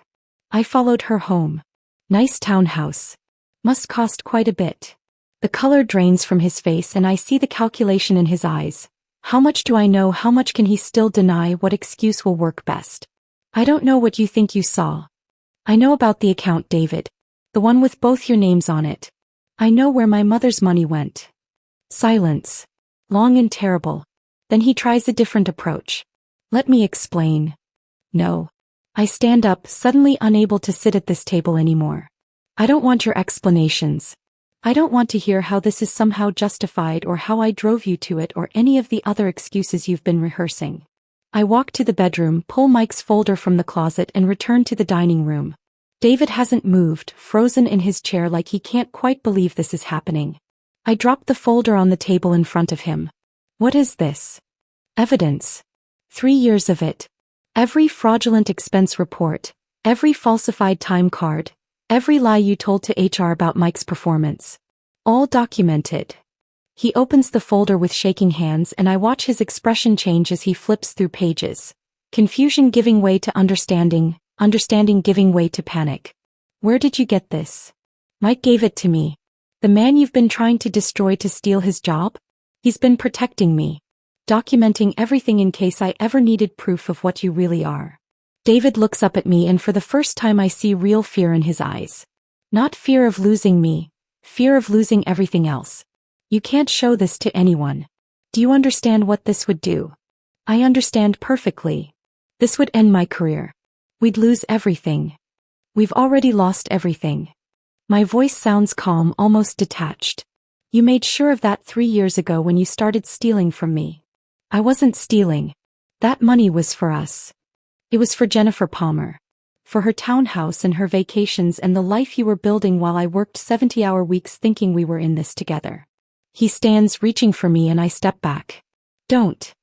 I followed her home. Nice townhouse. Must cost quite a bit. The color drains from his face and I see the calculation in his eyes. How much do I know? How much can he still deny? What excuse will work best? "I don't know what you think you saw. I know about the account, David. The one with both your names on it. I know where my mother's money went." Silence. Long and terrible. Then he tries a different approach. "Let me explain." "No." I stand up, suddenly unable to sit at this table anymore. "I don't want your explanations. I don't want to hear how this is somehow justified or how I drove you to it or any of the other excuses you've been rehearsing." I walk to the bedroom, pull Mike's folder from the closet and return to the dining room. David hasn't moved, frozen in his chair like he can't quite believe this is happening. I drop the folder on the table in front of him. "What is this?" "Evidence. 3 years of it. Every fraudulent expense report, every falsified time card, every lie you told to HR about Mike's performance. All documented." He opens the folder with shaking hands and I watch his expression change as he flips through pages. Confusion giving way to understanding, understanding giving way to panic. "Where did you get this?" "Mike gave it to me." "The man you've been trying to destroy to steal his job? He's been protecting me. Documenting everything in case I ever needed proof of what you really are." David looks up at me and for the first time I see real fear in his eyes. Not fear of losing me, fear of losing everything else. "You can't show this to anyone. Do you understand what this would do?" "I understand perfectly." This would end my career. We'd lose everything. We've already lost everything. My voice sounds calm, almost detached. You made sure of that 3 years ago when you started stealing from me. I wasn't stealing. That money was for us. It was for Jennifer Palmer. For her townhouse and her vacations and the life you were building while I worked 70-hour weeks thinking we were in this together. He stands, reaching for me, and I step back. Don't.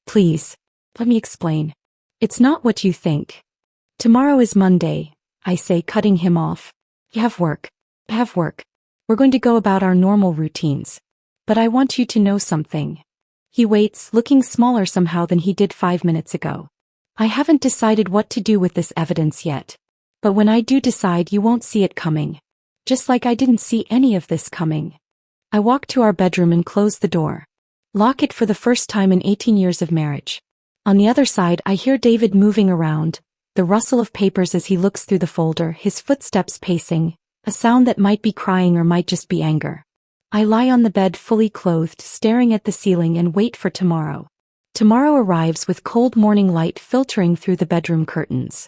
Please. Let me explain. It's not what you think. Tomorrow is Monday, I say, cutting him off. You have work. I have work. We're going to go about our normal routines. But I want you to know something. He waits, looking smaller somehow than he did 5 minutes ago. I haven't decided what to do with this evidence yet. But when I do decide, you won't see it coming. Just like I didn't see any of this coming. I walk to our bedroom and close the door. Lock it for the first time in 18 years of marriage. On the other side, I hear David moving around, the rustle of papers as he looks through the folder, his footsteps pacing, a sound that might be crying or might just be anger. I lie on the bed fully clothed, staring at the ceiling and wait for tomorrow. Tomorrow arrives with cold morning light filtering through the bedroom curtains.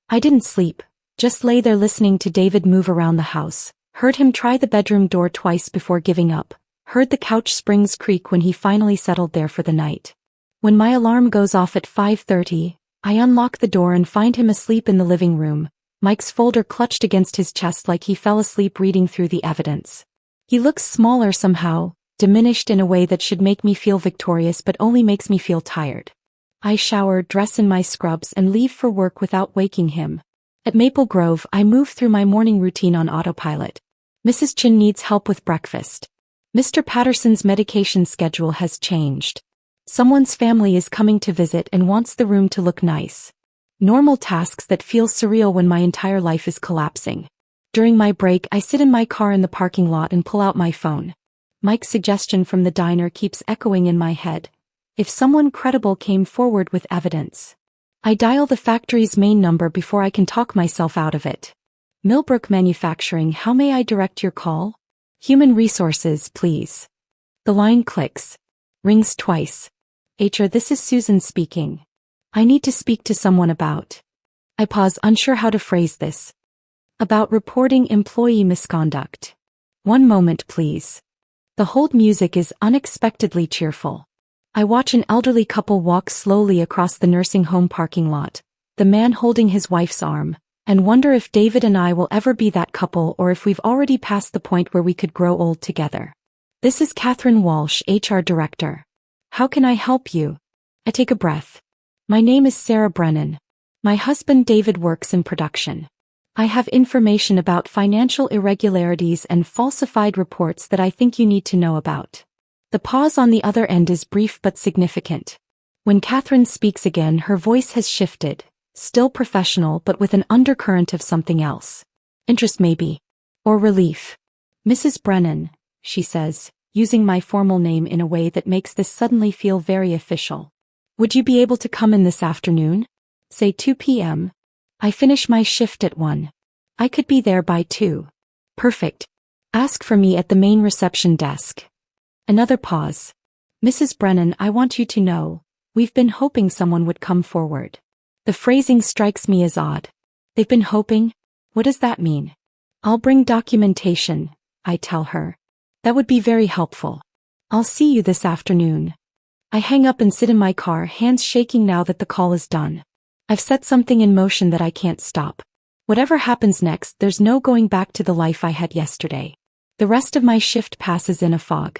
I didn't sleep, just lay there listening to David move around the house, heard him try the bedroom door twice before giving up, heard the couch springs creak when he finally settled there for the night. When my alarm goes off at 5:30, I unlock the door and find him asleep in the living room, Mike's folder clutched against his chest like he fell asleep reading through the evidence. He looks smaller somehow, diminished in a way that should make me feel victorious but only makes me feel tired. I shower, dress in my scrubs, and leave for work without waking him. At Maple Grove, I move through my morning routine on autopilot. Mrs. Chin needs help with breakfast. Mr. Patterson's medication schedule has changed. Someone's family is coming to visit and wants the room to look nice. Normal tasks that feel surreal when my entire life is collapsing. During my break, I sit in my car in the parking lot and pull out my phone. Mike's suggestion from the diner keeps echoing in my head. If someone credible came forward with evidence. I dial the factory's main number before I can talk myself out of it. Millbrook Manufacturing, how may I direct your call? Human Resources, please. The line clicks. Rings twice. HR, this is Susan speaking. I need to speak to someone about. I pause, unsure how to phrase this. About reporting employee misconduct. One moment, please. The hold music is unexpectedly cheerful. I watch an elderly couple walk slowly across the nursing home parking lot, the man holding his wife's arm, and wonder if David and I will ever be that couple or if we've already passed the point where we could grow old together. This is Catherine Walsh, HR Director. How can I help you? I take a breath. My name is Sarah Brennan. My husband David works in production. I have information about financial irregularities and falsified reports that I think you need to know about. The pause on the other end is brief but significant. When Catherine speaks again, her voice has shifted, still professional but with an undercurrent of something else. Interest maybe. Or relief. Mrs. Brennan, she says, using my formal name in a way that makes this suddenly feel very official. Would you be able to come in this afternoon? Say 2 p.m. I finish my shift at 1. I could be there by 2. Perfect. Ask for me at the main reception desk. Another pause. Mrs. Brennan, I want you to know, we've been hoping someone would come forward. The phrasing strikes me as odd. They've been hoping? What does that mean? I'll bring documentation, I tell her. That would be very helpful. I'll see you this afternoon. I hang up and sit in my car, hands shaking now that the call is done. I've set something in motion that I can't stop. Whatever happens next, there's no going back to the life I had yesterday. The rest of my shift passes in a fog.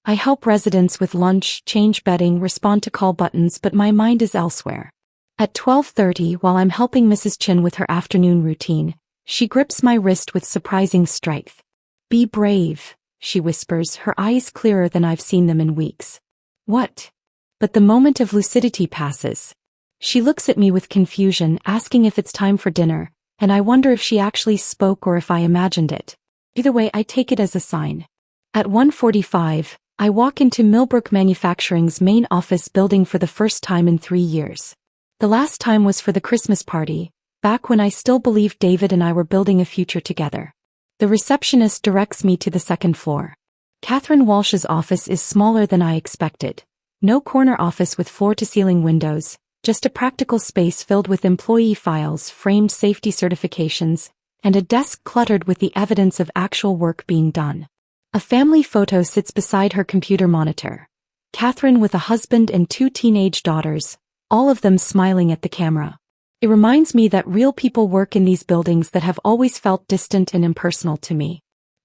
I help residents with lunch, change bedding, respond to call buttons, but my mind is elsewhere. At 12:30, while I'm helping Mrs. Chin with her afternoon routine, she grips my wrist with surprising strength. Be brave, she whispers, her eyes clearer than I've seen them in weeks. What? But the moment of lucidity passes. She looks at me with confusion, asking if it's time for dinner, and I wonder if she actually spoke or if I imagined it. Either way, I take it as a sign. At 1:45, I walk into Millbrook Manufacturing's main office building for the first time in 3 years. The last time was for the Christmas party, back when I still believed David and I were building a future together. The receptionist directs me to the second floor. Catherine Walsh's office is smaller than I expected. No corner office with floor-to-ceiling windows, Just a practical space filled with employee files, framed safety certifications, and a desk cluttered with the evidence of actual work being done. A family photo sits beside her computer monitor. Catherine with a husband and 2 teenage daughters, all of them smiling at the camera. It reminds me that real people work in these buildings that have always felt distant and impersonal to me.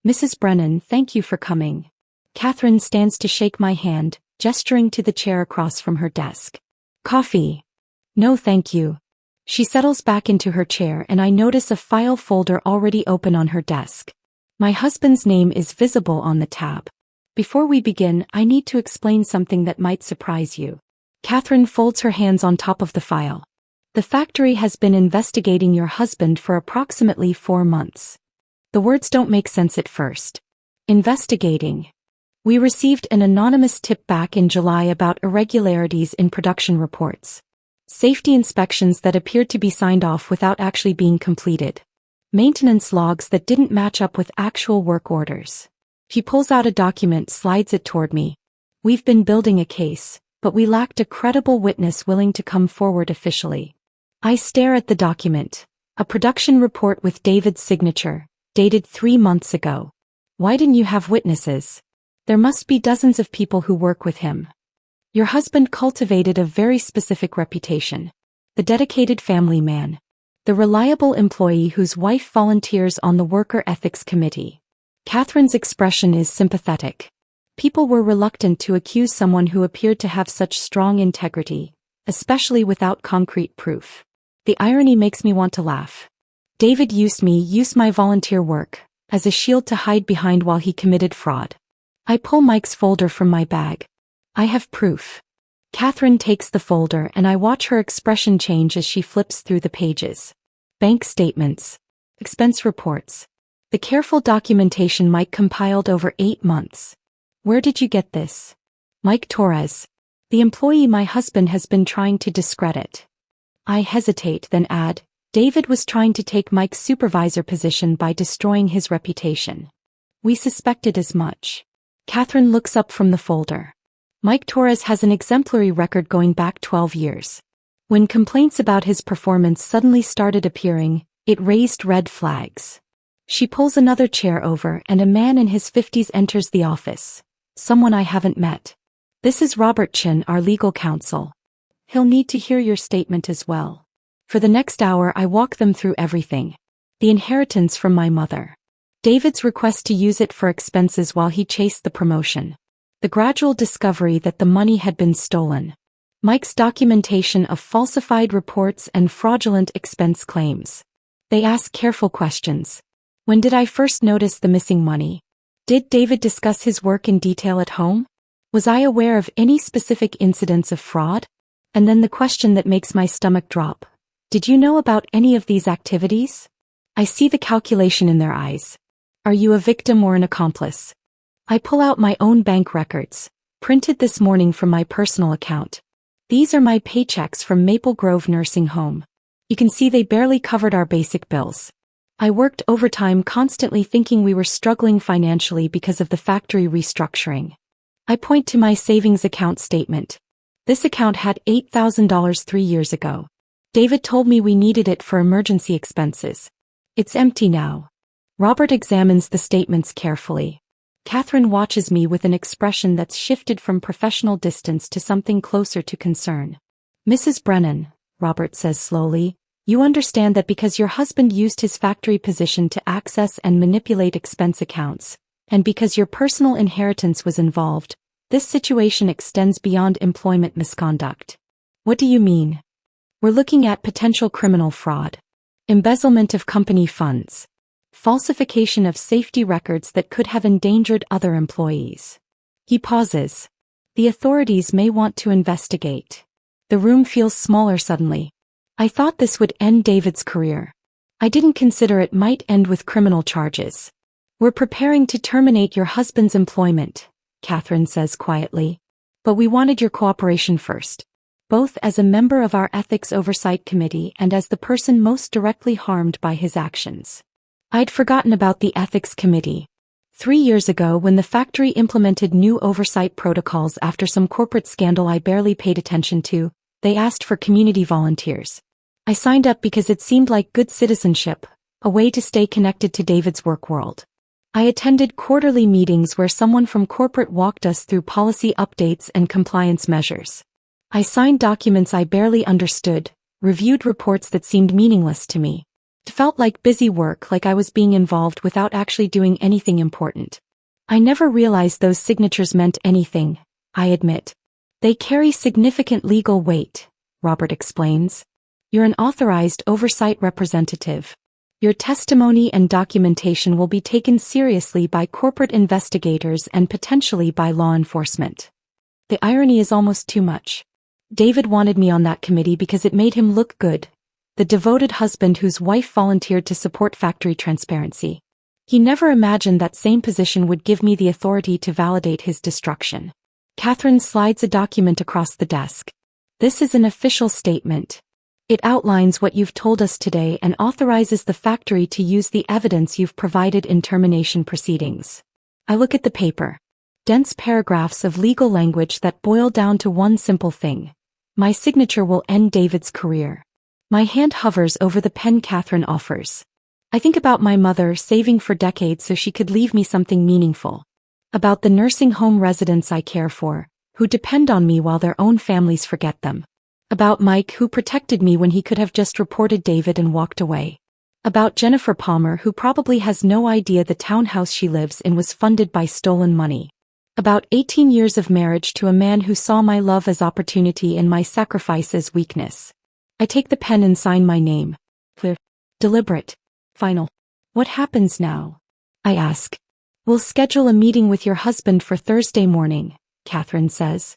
Mrs. Brennan, thank you for coming. Catherine stands to shake my hand, gesturing to the chair across from her desk. Coffee? No thank you. She settles back into her chair and I notice a file folder already open on her desk. My husband's name is visible on the tab. Before we begin, I need to explain something that might surprise you. Catherine folds her hands on top of the file. The factory has been investigating your husband for approximately 4 months. The words don't make sense at first. Investigating. We received an anonymous tip back in July about irregularities in production reports. Safety inspections that appeared to be signed off without actually being completed. Maintenance logs that didn't match up with actual work orders. He pulls out a document, slides it toward me. We've been building a case, but we lacked a credible witness willing to come forward officially. I stare at the document. A production report with David's signature, dated 3 months ago. Why didn't you have witnesses? There must be dozens of people who work with him. Your husband cultivated a very specific reputation. The dedicated family man. The reliable employee whose wife volunteers on the Worker Ethics Committee. Catherine's expression is sympathetic. People were reluctant to accuse someone who appeared to have such strong integrity, especially without concrete proof. The irony makes me want to laugh. David used my volunteer work, as a shield to hide behind while he committed fraud. I pull Mike's folder from my bag. I have proof. Catherine takes the folder and I watch her expression change as she flips through the pages. Bank statements. Expense reports. The careful documentation Mike compiled over 8 months. Where did you get this? Mike Torres. The employee my husband has been trying to discredit. I hesitate, then add, David was trying to take Mike's supervisor position by destroying his reputation. We suspected as much. Catherine looks up from the folder. Mike Torres has an exemplary record going back 12 years. When complaints about his performance suddenly started appearing, it raised red flags. She pulls another chair over and a man in his 50s enters the office. Someone I haven't met. This is Robert Chin, our legal counsel. He'll need to hear your statement as well. For the next hour I walk them through everything. The inheritance from my mother. David's request to use it for expenses while he chased the promotion. The gradual discovery that the money had been stolen. Mike's documentation of falsified reports and fraudulent expense claims. They ask careful questions. When did I first notice the missing money? Did David discuss his work in detail at home? Was I aware of any specific incidents of fraud? And then the question that makes my stomach drop. Did you know about any of these activities? I see the calculation in their eyes. Are you a victim or an accomplice? I pull out my own bank records, printed this morning from my personal account. These are my paychecks from Maple Grove Nursing Home. You can see they barely covered our basic bills. I worked overtime constantly thinking we were struggling financially because of the factory restructuring. I point to my savings account statement. This account had $8,000 3 years ago. David told me we needed it for emergency expenses. It's empty now. Robert examines the statements carefully. Catherine watches me with an expression that's shifted from professional distance to something closer to concern. Mrs. Brennan, Robert says slowly, you understand that because your husband used his factory position to access and manipulate expense accounts, and because your personal inheritance was involved, this situation extends beyond employment misconduct. What do you mean? We're looking at potential criminal fraud. Embezzlement of company funds. Falsification of safety records that could have endangered other employees. He pauses. The authorities may want to investigate. The room feels smaller suddenly. I thought this would end David's career. I didn't consider it might end with criminal charges. We're preparing to terminate your husband's employment, Catherine says quietly. But we wanted your cooperation first. Both as a member of our Ethics Oversight Committee and as the person most directly harmed by his actions. I'd forgotten about the Ethics Committee. 3 years ago, when the factory implemented new oversight protocols after some corporate scandal I barely paid attention to, They asked for community volunteers. I signed up because it seemed like good citizenship, a way to stay connected to David's work world. I attended quarterly meetings where someone from corporate walked us through policy updates and compliance measures. I signed documents I barely understood, reviewed reports that seemed meaningless to me. It felt like busy work, like I was being involved without actually doing anything important. I never realized those signatures meant anything, I admit. They carry significant legal weight, Robert explains. You're an authorized oversight representative. Your testimony and documentation will be taken seriously by corporate investigators and potentially by law enforcement. The irony is almost too much. David wanted me on that committee because it made him look good, the devoted husband whose wife volunteered to support factory transparency. He never imagined that same position would give me the authority to validate his destruction. Catherine slides a document across the desk. This is an official statement. It outlines what you've told us today and authorizes the factory to use the evidence you've provided in termination proceedings. I look at the paper. Dense paragraphs of legal language that boil down to one simple thing. My signature will end David's career. My hand hovers over the pen Catherine offers. I think about my mother saving for decades so she could leave me something meaningful. About the nursing home residents I care for, who depend on me while their own families forget them. About Mike, who protected me when he could have just reported David and walked away. About Jennifer Palmer, who probably has no idea the townhouse she lives in was funded by stolen money. About 18 years of marriage to a man who saw my love as opportunity and my sacrifice as weakness. I take the pen and sign my name. Clear. Deliberate. Final. What happens now? I ask. We'll schedule a meeting with your husband for Thursday morning, Catherine says.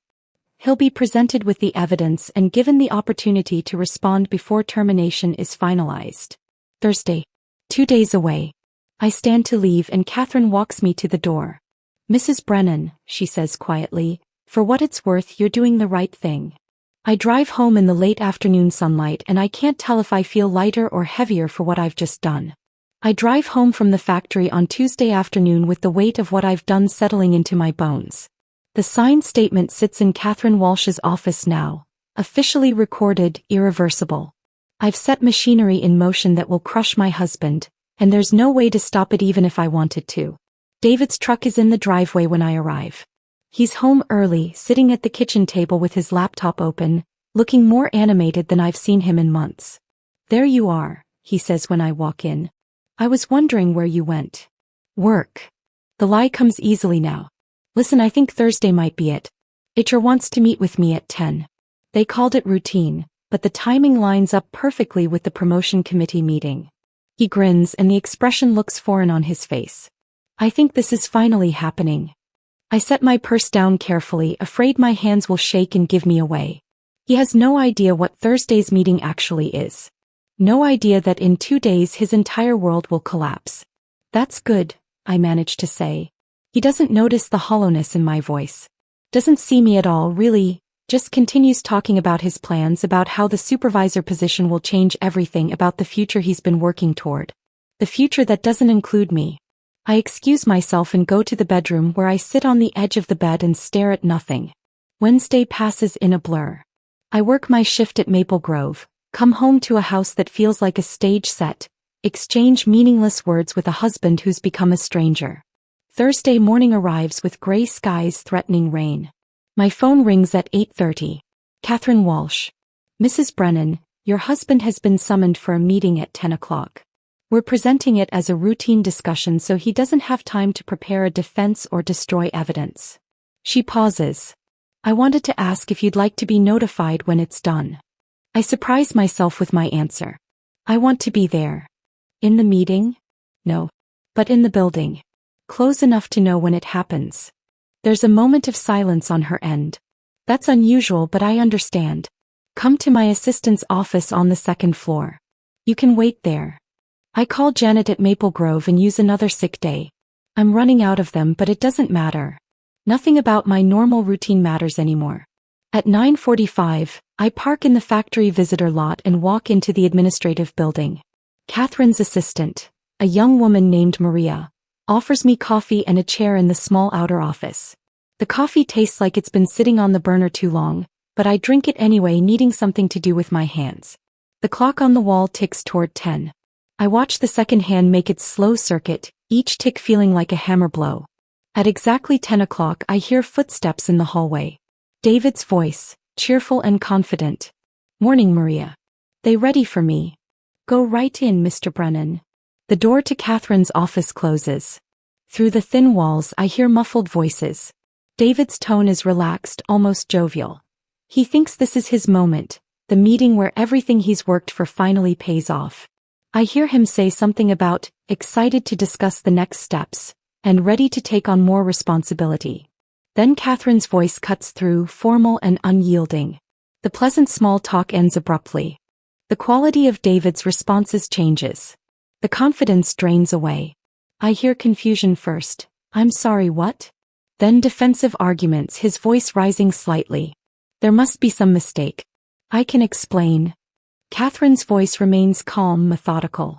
He'll be presented with the evidence and given the opportunity to respond before termination is finalized. Thursday. 2 days away. I stand to leave and Catherine walks me to the door. Mrs. Brennan, she says quietly, for what it's worth, you're doing the right thing. I drive home in the late afternoon sunlight and I can't tell if I feel lighter or heavier for what I've just done. I drive home from the factory on Tuesday afternoon with the weight of what I've done settling into my bones. The signed statement sits in Catherine Walsh's office now, officially recorded, irreversible. I've set machinery in motion that will crush my husband, and there's no way to stop it even if I wanted to. David's truck is in the driveway when I arrive. He's home early, sitting at the kitchen table with his laptop open, looking more animated than I've seen him in months. There you are, he says when I walk in. I was wondering where you went. Work. The lie comes easily now. Listen, I think Thursday might be it. HR wants to meet with me at 10. They called it routine, but the timing lines up perfectly with the promotion committee meeting. He grins and the expression looks foreign on his face. I think this is finally happening. I set my purse down carefully, afraid my hands will shake and give me away. He has no idea what Thursday's meeting actually is. No idea that in 2 days his entire world will collapse. That's good, I manage to say. He doesn't notice the hollowness in my voice. Doesn't see me at all, really, just continues talking about his plans, about how the supervisor position will change everything, about the future he's been working toward. The future that doesn't include me. I excuse myself and go to the bedroom where I sit on the edge of the bed and stare at nothing. Wednesday passes in a blur. I work my shift at Maple Grove, come home to a house that feels like a stage set, exchange meaningless words with a husband who's become a stranger. Thursday morning arrives with gray skies threatening rain. My phone rings at 8:30. Catherine Walsh. Mrs. Brennan, your husband has been summoned for a meeting at 10 o'clock. We're presenting it as a routine discussion so he doesn't have time to prepare a defense or destroy evidence. She pauses. I wanted to ask if you'd like to be notified when it's done. I surprise myself with my answer. I want to be there. In the meeting? No. But in the building. Close enough to know when it happens. There's a moment of silence on her end. That's unusual, but I understand. Come to my assistant's office on the 2nd floor. You can wait there. I call Janet at Maple Grove and use another sick day. I'm running out of them, but it doesn't matter. Nothing about my normal routine matters anymore. At 9:45, I park in the factory visitor lot and walk into the administrative building. Catherine's assistant, a young woman named Maria, offers me coffee and a chair in the small outer office. The coffee tastes like it's been sitting on the burner too long, but I drink it anyway, needing something to do with my hands. The clock on the wall ticks toward 10. I watch the second hand make its slow circuit, each tick feeling like a hammer blow. At exactly 10 o'clock I hear footsteps in the hallway. David's voice, cheerful and confident. "Morning, Maria. They ready for me?" "Go right in, Mr. Brennan." The door to Catherine's office closes. Through the thin walls I hear muffled voices. David's tone is relaxed, almost jovial. He thinks this is his moment, the meeting where everything he's worked for finally pays off. I hear him say something about, excited to discuss the next steps, and ready to take on more responsibility. Then Catherine's voice cuts through, formal and unyielding. The pleasant small talk ends abruptly. The quality of David's responses changes. The confidence drains away. I hear confusion first. "I'm sorry, what?" Then defensive arguments, his voice rising slightly. "There must be some mistake. I can explain." Catherine's voice remains calm, methodical.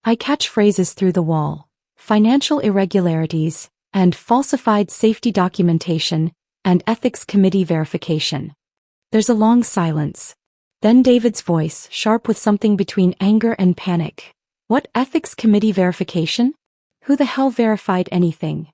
I catch phrases through the wall. Financial irregularities, and falsified safety documentation, and ethics committee verification. There's a long silence. Then David's voice, sharp with something between anger and panic. "What ethics committee verification? Who the hell verified anything?"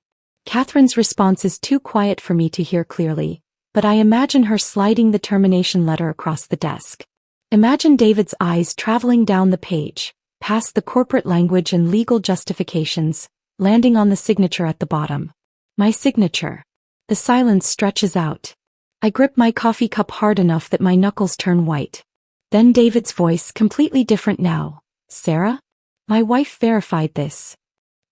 Catherine's response is too quiet for me to hear clearly, but I imagine her sliding the termination letter across the desk. Imagine David's eyes traveling down the page, past the corporate language and legal justifications, landing on the signature at the bottom. My signature. The silence stretches out. I grip my coffee cup hard enough that my knuckles turn white. Then David's voice, completely different now. "Sarah? My wife verified this."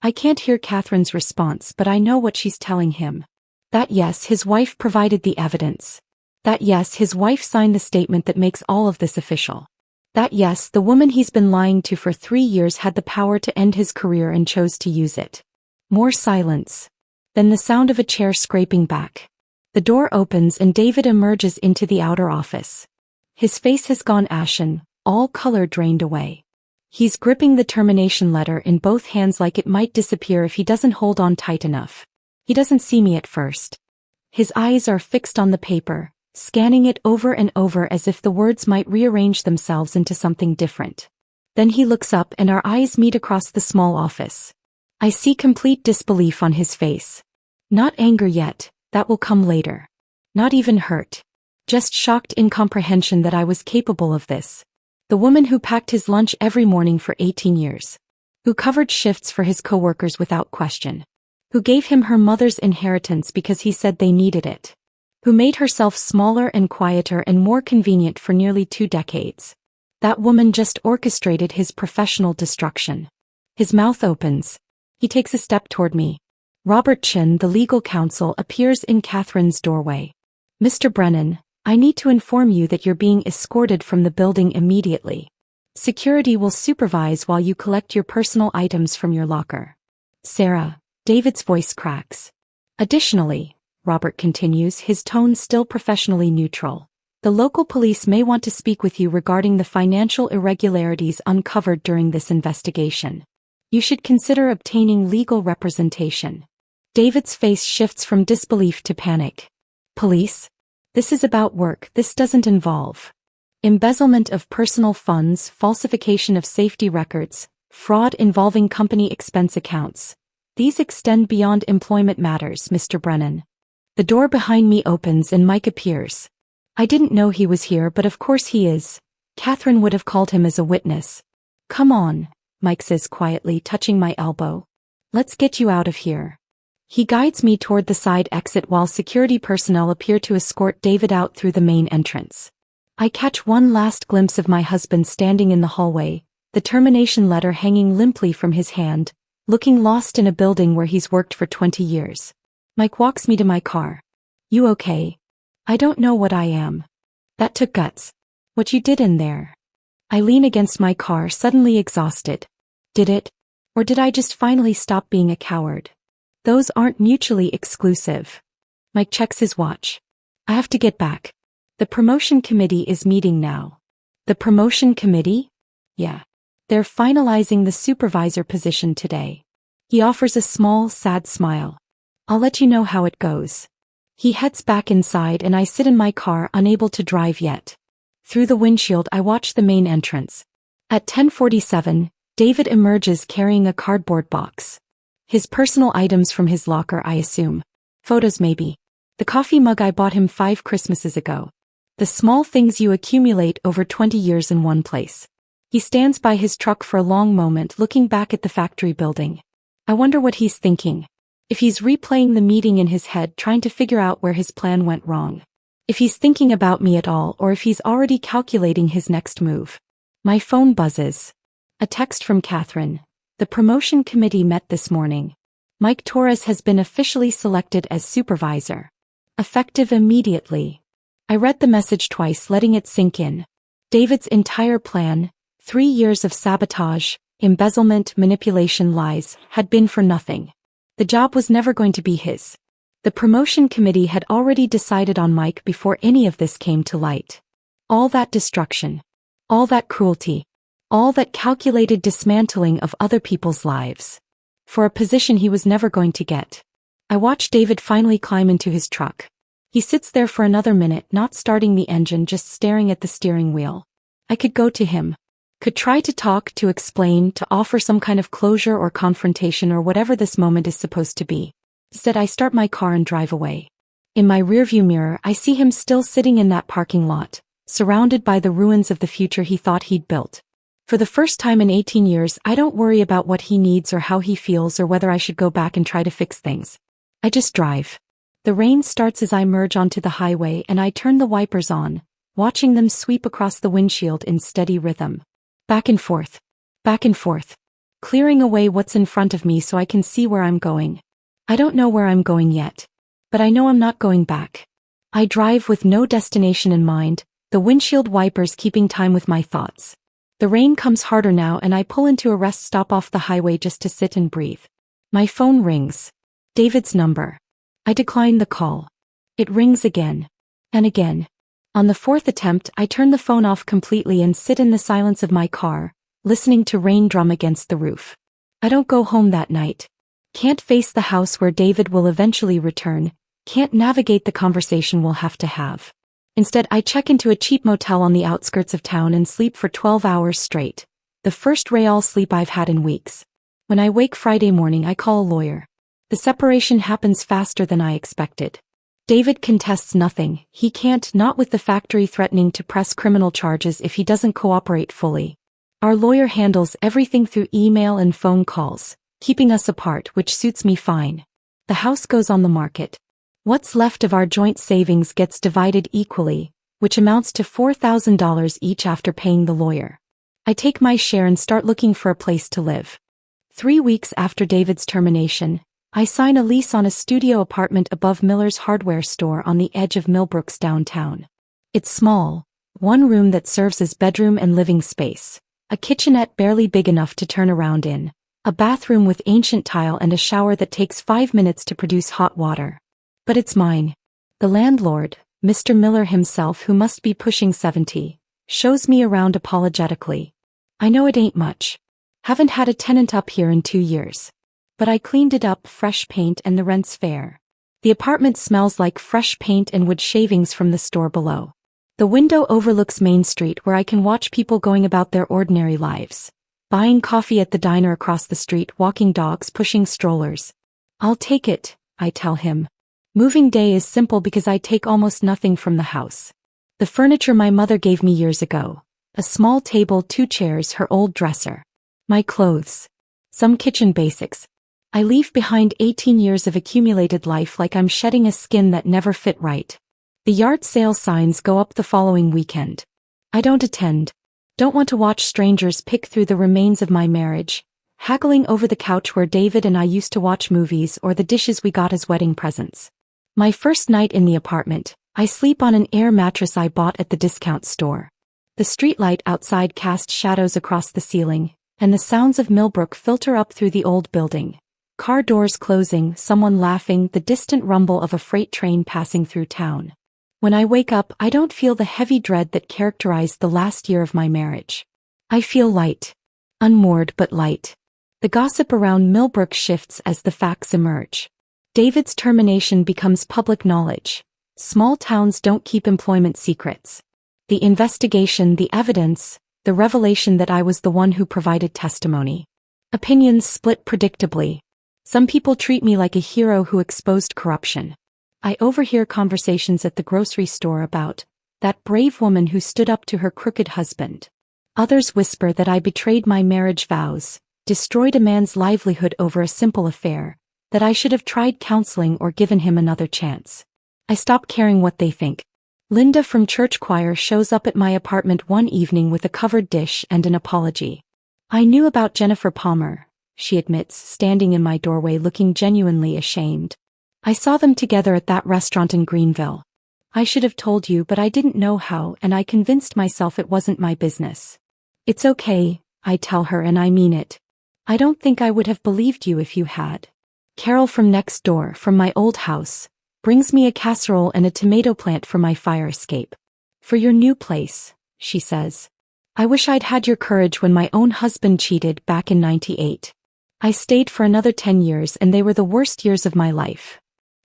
I can't hear Catherine's response, but I know what she's telling him. That yes, his wife provided the evidence. That yes, his wife signed the statement that makes all of this official. That yes, the woman he's been lying to for 3 years had the power to end his career and chose to use it. More silence. Then the sound of a chair scraping back. The door opens and David emerges into the outer office. His face has gone ashen, all color drained away. He's gripping the termination letter in both hands like it might disappear if he doesn't hold on tight enough. He doesn't see me at first. His eyes are fixed on the paper, scanning it over and over as if the words might rearrange themselves into something different. Then he looks up and our eyes meet across the small office. I see complete disbelief on his face. Not anger yet, that will come later. Not even hurt. Just shocked incomprehension that I was capable of this. The woman who packed his lunch every morning for 18 years. Who covered shifts for his coworkers without question. Who gave him her mother's inheritance because he said they needed it. Who made herself smaller and quieter and more convenient for nearly 2 decades. That woman just orchestrated his professional destruction. His mouth opens. He takes a step toward me. Robert Chin, the legal counsel, appears in Catherine's doorway. "Mr. Brennan, I need to inform you that you're being escorted from the building immediately. Security will supervise while you collect your personal items from your locker." "Sarah," David's voice cracks. "Additionally," Robert continues, his tone still professionally neutral, "the local police may want to speak with you regarding the financial irregularities uncovered during this investigation. You should consider obtaining legal representation." David's face shifts from disbelief to panic. "Police? This is about work. This doesn't involve embezzlement of personal funds, falsification of safety records, fraud involving company expense accounts. These extend beyond employment matters, Mr. Brennan." The door behind me opens and Mike appears. I didn't know he was here, but of course he is. Catherine would have called him as a witness. "Come on," Mike says quietly, touching my elbow. "Let's get you out of here." He guides me toward the side exit while security personnel appear to escort David out through the main entrance. I catch one last glimpse of my husband standing in the hallway, the termination letter hanging limply from his hand, looking lost in a building where he's worked for 20 years. Mike walks me to my car. "You okay?" "I don't know what I am." "That took guts. What you did in there." I lean against my car, suddenly exhausted. Did it? Or did I just finally stop being a coward? Those aren't mutually exclusive. Mike checks his watch. "I have to get back. The promotion committee is meeting now." "The promotion committee?" "Yeah. They're finalizing the supervisor position today." He offers a small, sad smile. "I'll let you know how it goes." He heads back inside and I sit in my car unable to drive yet. Through the windshield I watch the main entrance. At 10:47, David emerges carrying a cardboard box. His personal items from his locker, I assume. Photos maybe. The coffee mug I bought him 5 Christmases ago. The small things you accumulate over 20 years in one place. He stands by his truck for a long moment looking back at the factory building. I wonder what he's thinking. If he's replaying the meeting in his head trying to figure out where his plan went wrong. If he's thinking about me at all or if he's already calculating his next move. My phone buzzes. A text from Catherine. The promotion committee met this morning. Mike Torres has been officially selected as supervisor. Effective immediately. I read the message twice, letting it sink in. David's entire plan, 3 years of sabotage, embezzlement, manipulation, lies, had been for nothing. The job was never going to be his. The promotion committee had already decided on Mike before any of this came to light. All that destruction. All that cruelty. All that calculated dismantling of other people's lives. For a position he was never going to get. I watch David finally climb into his truck. He sits there for another minute, not starting the engine, just staring at the steering wheel. I could go to him. Could try to talk, to explain, to offer some kind of closure or confrontation or whatever this moment is supposed to be. Instead, I start my car and drive away. In my rearview mirror, I see him still sitting in that parking lot, surrounded by the ruins of the future he thought he'd built. For the first time in 18 years, I don't worry about what he needs or how he feels or whether I should go back and try to fix things. I just drive. The rain starts as I merge onto the highway and I turn the wipers on, watching them sweep across the windshield in steady rhythm. Back and forth. Back and forth. Clearing away what's in front of me so I can see where I'm going. I don't know where I'm going yet. But I know I'm not going back. I drive with no destination in mind, the windshield wipers keeping time with my thoughts. The rain comes harder now and I pull into a rest stop off the highway just to sit and breathe. My phone rings. David's number. I decline the call. It rings again. And again. On the 4th attempt, I turn the phone off completely and sit in the silence of my car, listening to rain drum against the roof. I don't go home that night. Can't face the house where David will eventually return, can't navigate the conversation we'll have to have. Instead, I check into a cheap motel on the outskirts of town and sleep for 12 hours straight. The first real sleep I've had in weeks. When I wake Friday morning, I call a lawyer. The separation happens faster than I expected. David contests nothing. He can't, not with the factory threatening to press criminal charges if he doesn't cooperate fully. Our lawyer handles everything through email and phone calls, keeping us apart, which suits me fine. The house goes on the market. What's left of our joint savings gets divided equally, which amounts to $4,000 each after paying the lawyer. I take my share and start looking for a place to live. 3 weeks after David's termination, I sign a lease on a studio apartment above Miller's hardware store on the edge of Millbrooks downtown. It's small, one room that serves as bedroom and living space, a kitchenette barely big enough to turn around in, a bathroom with ancient tile and a shower that takes 5 minutes to produce hot water. But it's mine. The landlord, Mr. Miller himself, who must be pushing 70, shows me around apologetically. I know it ain't much. Haven't had a tenant up here in 2 years. But I cleaned it up, fresh paint, and the rent's fair. The apartment smells like fresh paint and wood shavings from the store below. The window overlooks Main Street where I can watch people going about their ordinary lives. Buying coffee at the diner across the street, walking dogs, pushing strollers. I'll take it, I tell him. Moving day is simple because I take almost nothing from the house. The furniture my mother gave me years ago. A small table, 2 chairs, her old dresser. My clothes. Some kitchen basics. I leave behind 18 years of accumulated life like I'm shedding a skin that never fit right. The yard sale signs go up the following weekend. I don't attend. Don't want to watch strangers pick through the remains of my marriage, haggling over the couch where David and I used to watch movies or the dishes we got as wedding presents. My first night in the apartment, I sleep on an air mattress I bought at the discount store. The streetlight outside casts shadows across the ceiling, and the sounds of Millbrook filter up through the old building. Car doors closing, someone laughing, the distant rumble of a freight train passing through town. When I wake up, I don't feel the heavy dread that characterized the last year of my marriage. I feel light. Unmoored but light. The gossip around Millbrook shifts as the facts emerge. David's termination becomes public knowledge. Small towns don't keep employment secrets. The investigation, the evidence, the revelation that I was the one who provided testimony. Opinions split predictably. Some people treat me like a hero who exposed corruption. I overhear conversations at the grocery store about that brave woman who stood up to her crooked husband. Others whisper that I betrayed my marriage vows, destroyed a man's livelihood over a simple affair, that I should have tried counseling or given him another chance. I stop caring what they think. Linda from church choir shows up at my apartment one evening with a covered dish and an apology. I knew about Jennifer Palmer, she admits, standing in my doorway looking genuinely ashamed. I saw them together at that restaurant in Greenville. I should have told you, but I didn't know how, and I convinced myself it wasn't my business. It's okay, I tell her, and I mean it. I don't think I would have believed you if you had. Carol from next door, from my old house, brings me a casserole and a tomato plant for my fire escape. For your new place, she says. I wish I'd had your courage when my own husband cheated back in '98. I stayed for another 10 years and they were the worst years of my life.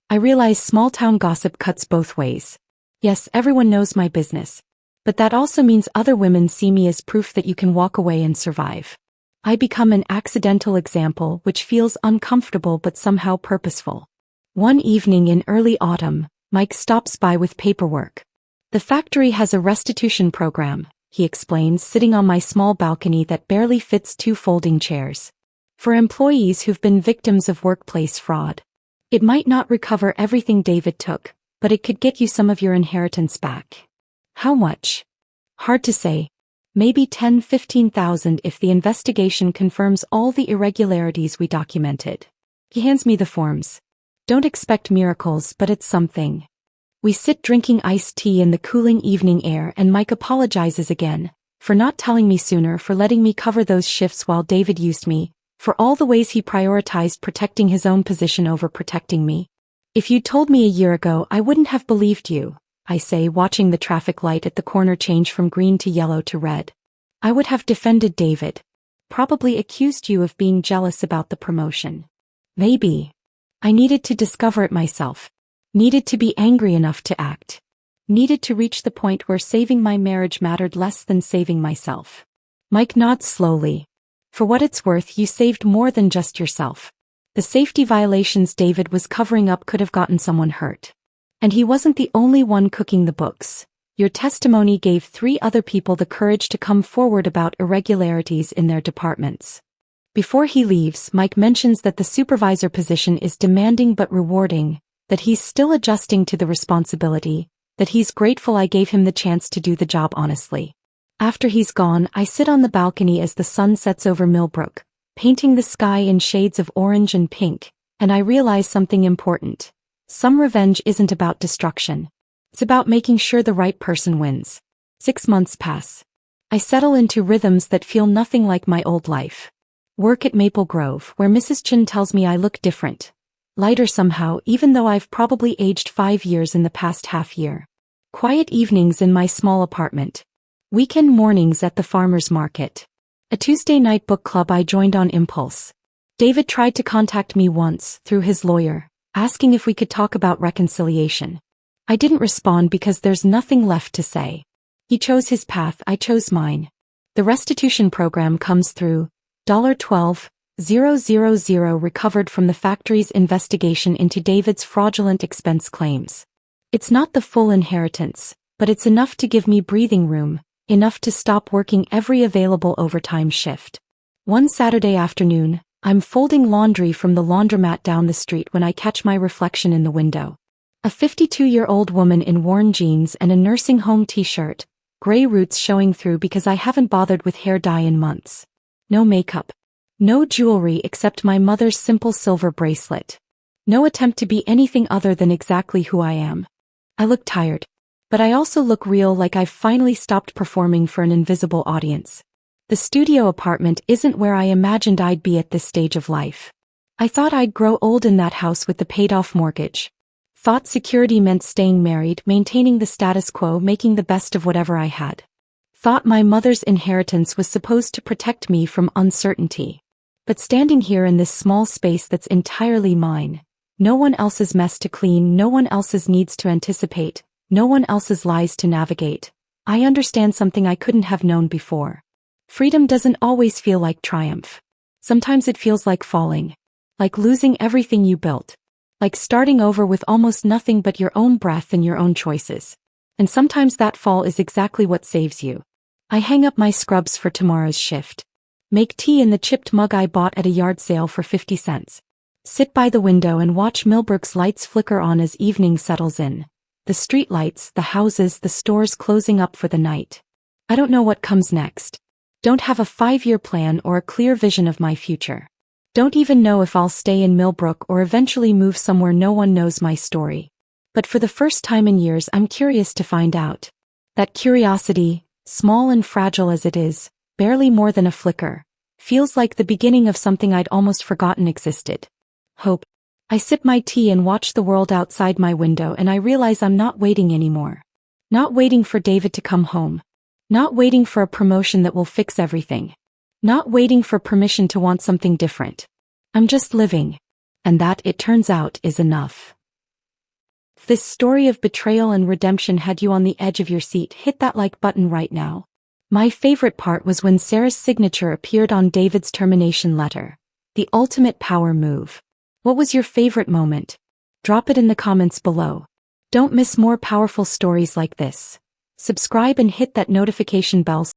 I realize small-town gossip cuts both ways. Yes, everyone knows my business. But that also means other women see me as proof that you can walk away and survive. I become an accidental example which feels uncomfortable but somehow purposeful. One evening in early autumn, Mike stops by with paperwork. The factory has a restitution program, he explains, sitting on my small balcony that barely fits 2 folding chairs. For employees who've been victims of workplace fraud. It might not recover everything David took, but it could get you some of your inheritance back. How much? Hard to say. Maybe 10-15,000 if the investigation confirms all the irregularities we documented. He hands me the forms. Don't expect miracles, but it's something. We sit drinking iced tea in the cooling evening air, and Mike apologizes again, for not telling me sooner, for letting me cover those shifts while David used me, for all the ways he prioritized protecting his own position over protecting me. If you'd told me a year ago, I wouldn't have believed you, I say, watching the traffic light at the corner change from green to yellow to red. I would have defended David. Probably accused you of being jealous about the promotion. Maybe. I needed to discover it myself. Needed to be angry enough to act. Needed to reach the point where saving my marriage mattered less than saving myself. Mike nods slowly. For what it's worth, you saved more than just yourself. The safety violations David was covering up could have gotten someone hurt. And he wasn't the only one cooking the books. Your testimony gave 3 other people the courage to come forward about irregularities in their departments. Before he leaves, Mike mentions that the supervisor position is demanding but rewarding, that he's still adjusting to the responsibility, that he's grateful I gave him the chance to do the job honestly. After he's gone, I sit on the balcony as the sun sets over Millbrook, painting the sky in shades of orange and pink, and I realize something important. Some revenge isn't about destruction. It's about making sure the right person wins. 6 months pass. I settle into rhythms that feel nothing like my old life. Work at Maple Grove, where Mrs. Chin tells me I look different. Lighter somehow, even though I've probably aged 5 years in the past half year. Quiet evenings in my small apartment. Weekend mornings at the farmer's market. A Tuesday night book club I joined on impulse. David tried to contact me once, through his lawyer, asking if we could talk about reconciliation. I didn't respond because there's nothing left to say. He chose his path, I chose mine. The restitution program comes through. $12,000 recovered from the factory's investigation into David's fraudulent expense claims. It's not the full inheritance, but it's enough to give me breathing room, enough to stop working every available overtime shift. One Saturday afternoon, I'm folding laundry from the laundromat down the street when I catch my reflection in the window. A 52-year-old woman in worn jeans and a nursing home t-shirt, gray roots showing through because I haven't bothered with hair dye in months. No makeup. No jewelry except my mother's simple silver bracelet. No attempt to be anything other than exactly who I am. I look tired. But I also look real, like I've finally stopped performing for an invisible audience. The studio apartment isn't where I imagined I'd be at this stage of life. I thought I'd grow old in that house with the paid-off mortgage. Thought security meant staying married, maintaining the status quo, making the best of whatever I had. Thought my mother's inheritance was supposed to protect me from uncertainty. But standing here in this small space that's entirely mine, No one else's mess to clean, no one else's needs to anticipate, no one else's lies to navigate. I understand something I couldn't have known before. Freedom doesn't always feel like triumph. Sometimes it feels like falling. Like losing everything you built. Like starting over with almost nothing but your own breath and your own choices. And sometimes that fall is exactly what saves you. I hang up my scrubs for tomorrow's shift. Make tea in the chipped mug I bought at a yard sale for 50 cents. Sit by the window and watch Millbrook's lights flicker on as evening settles in. The street lights, the houses, the stores closing up for the night. I don't know what comes next. Don't have a 5-year plan or a clear vision of my future. Don't even know if I'll stay in Millbrook or eventually move somewhere no one knows my story. But for the first time in years I'm curious to find out. That curiosity, small and fragile as it is, barely more than a flicker, feels like the beginning of something I'd almost forgotten existed. Hope. I sip my tea and watch the world outside my window and I realize I'm not waiting anymore. Not waiting for David to come home. Not waiting for a promotion that will fix everything. Not waiting for permission to want something different. I'm just living. And that, it turns out, is enough. If this story of betrayal and redemption had you on the edge of your seat, hit that like button right now. My favorite part was when Sarah's signature appeared on David's termination letter. The ultimate power move. What was your favorite moment? Drop it in the comments below. Don't miss more powerful stories like this. Subscribe and hit that notification bell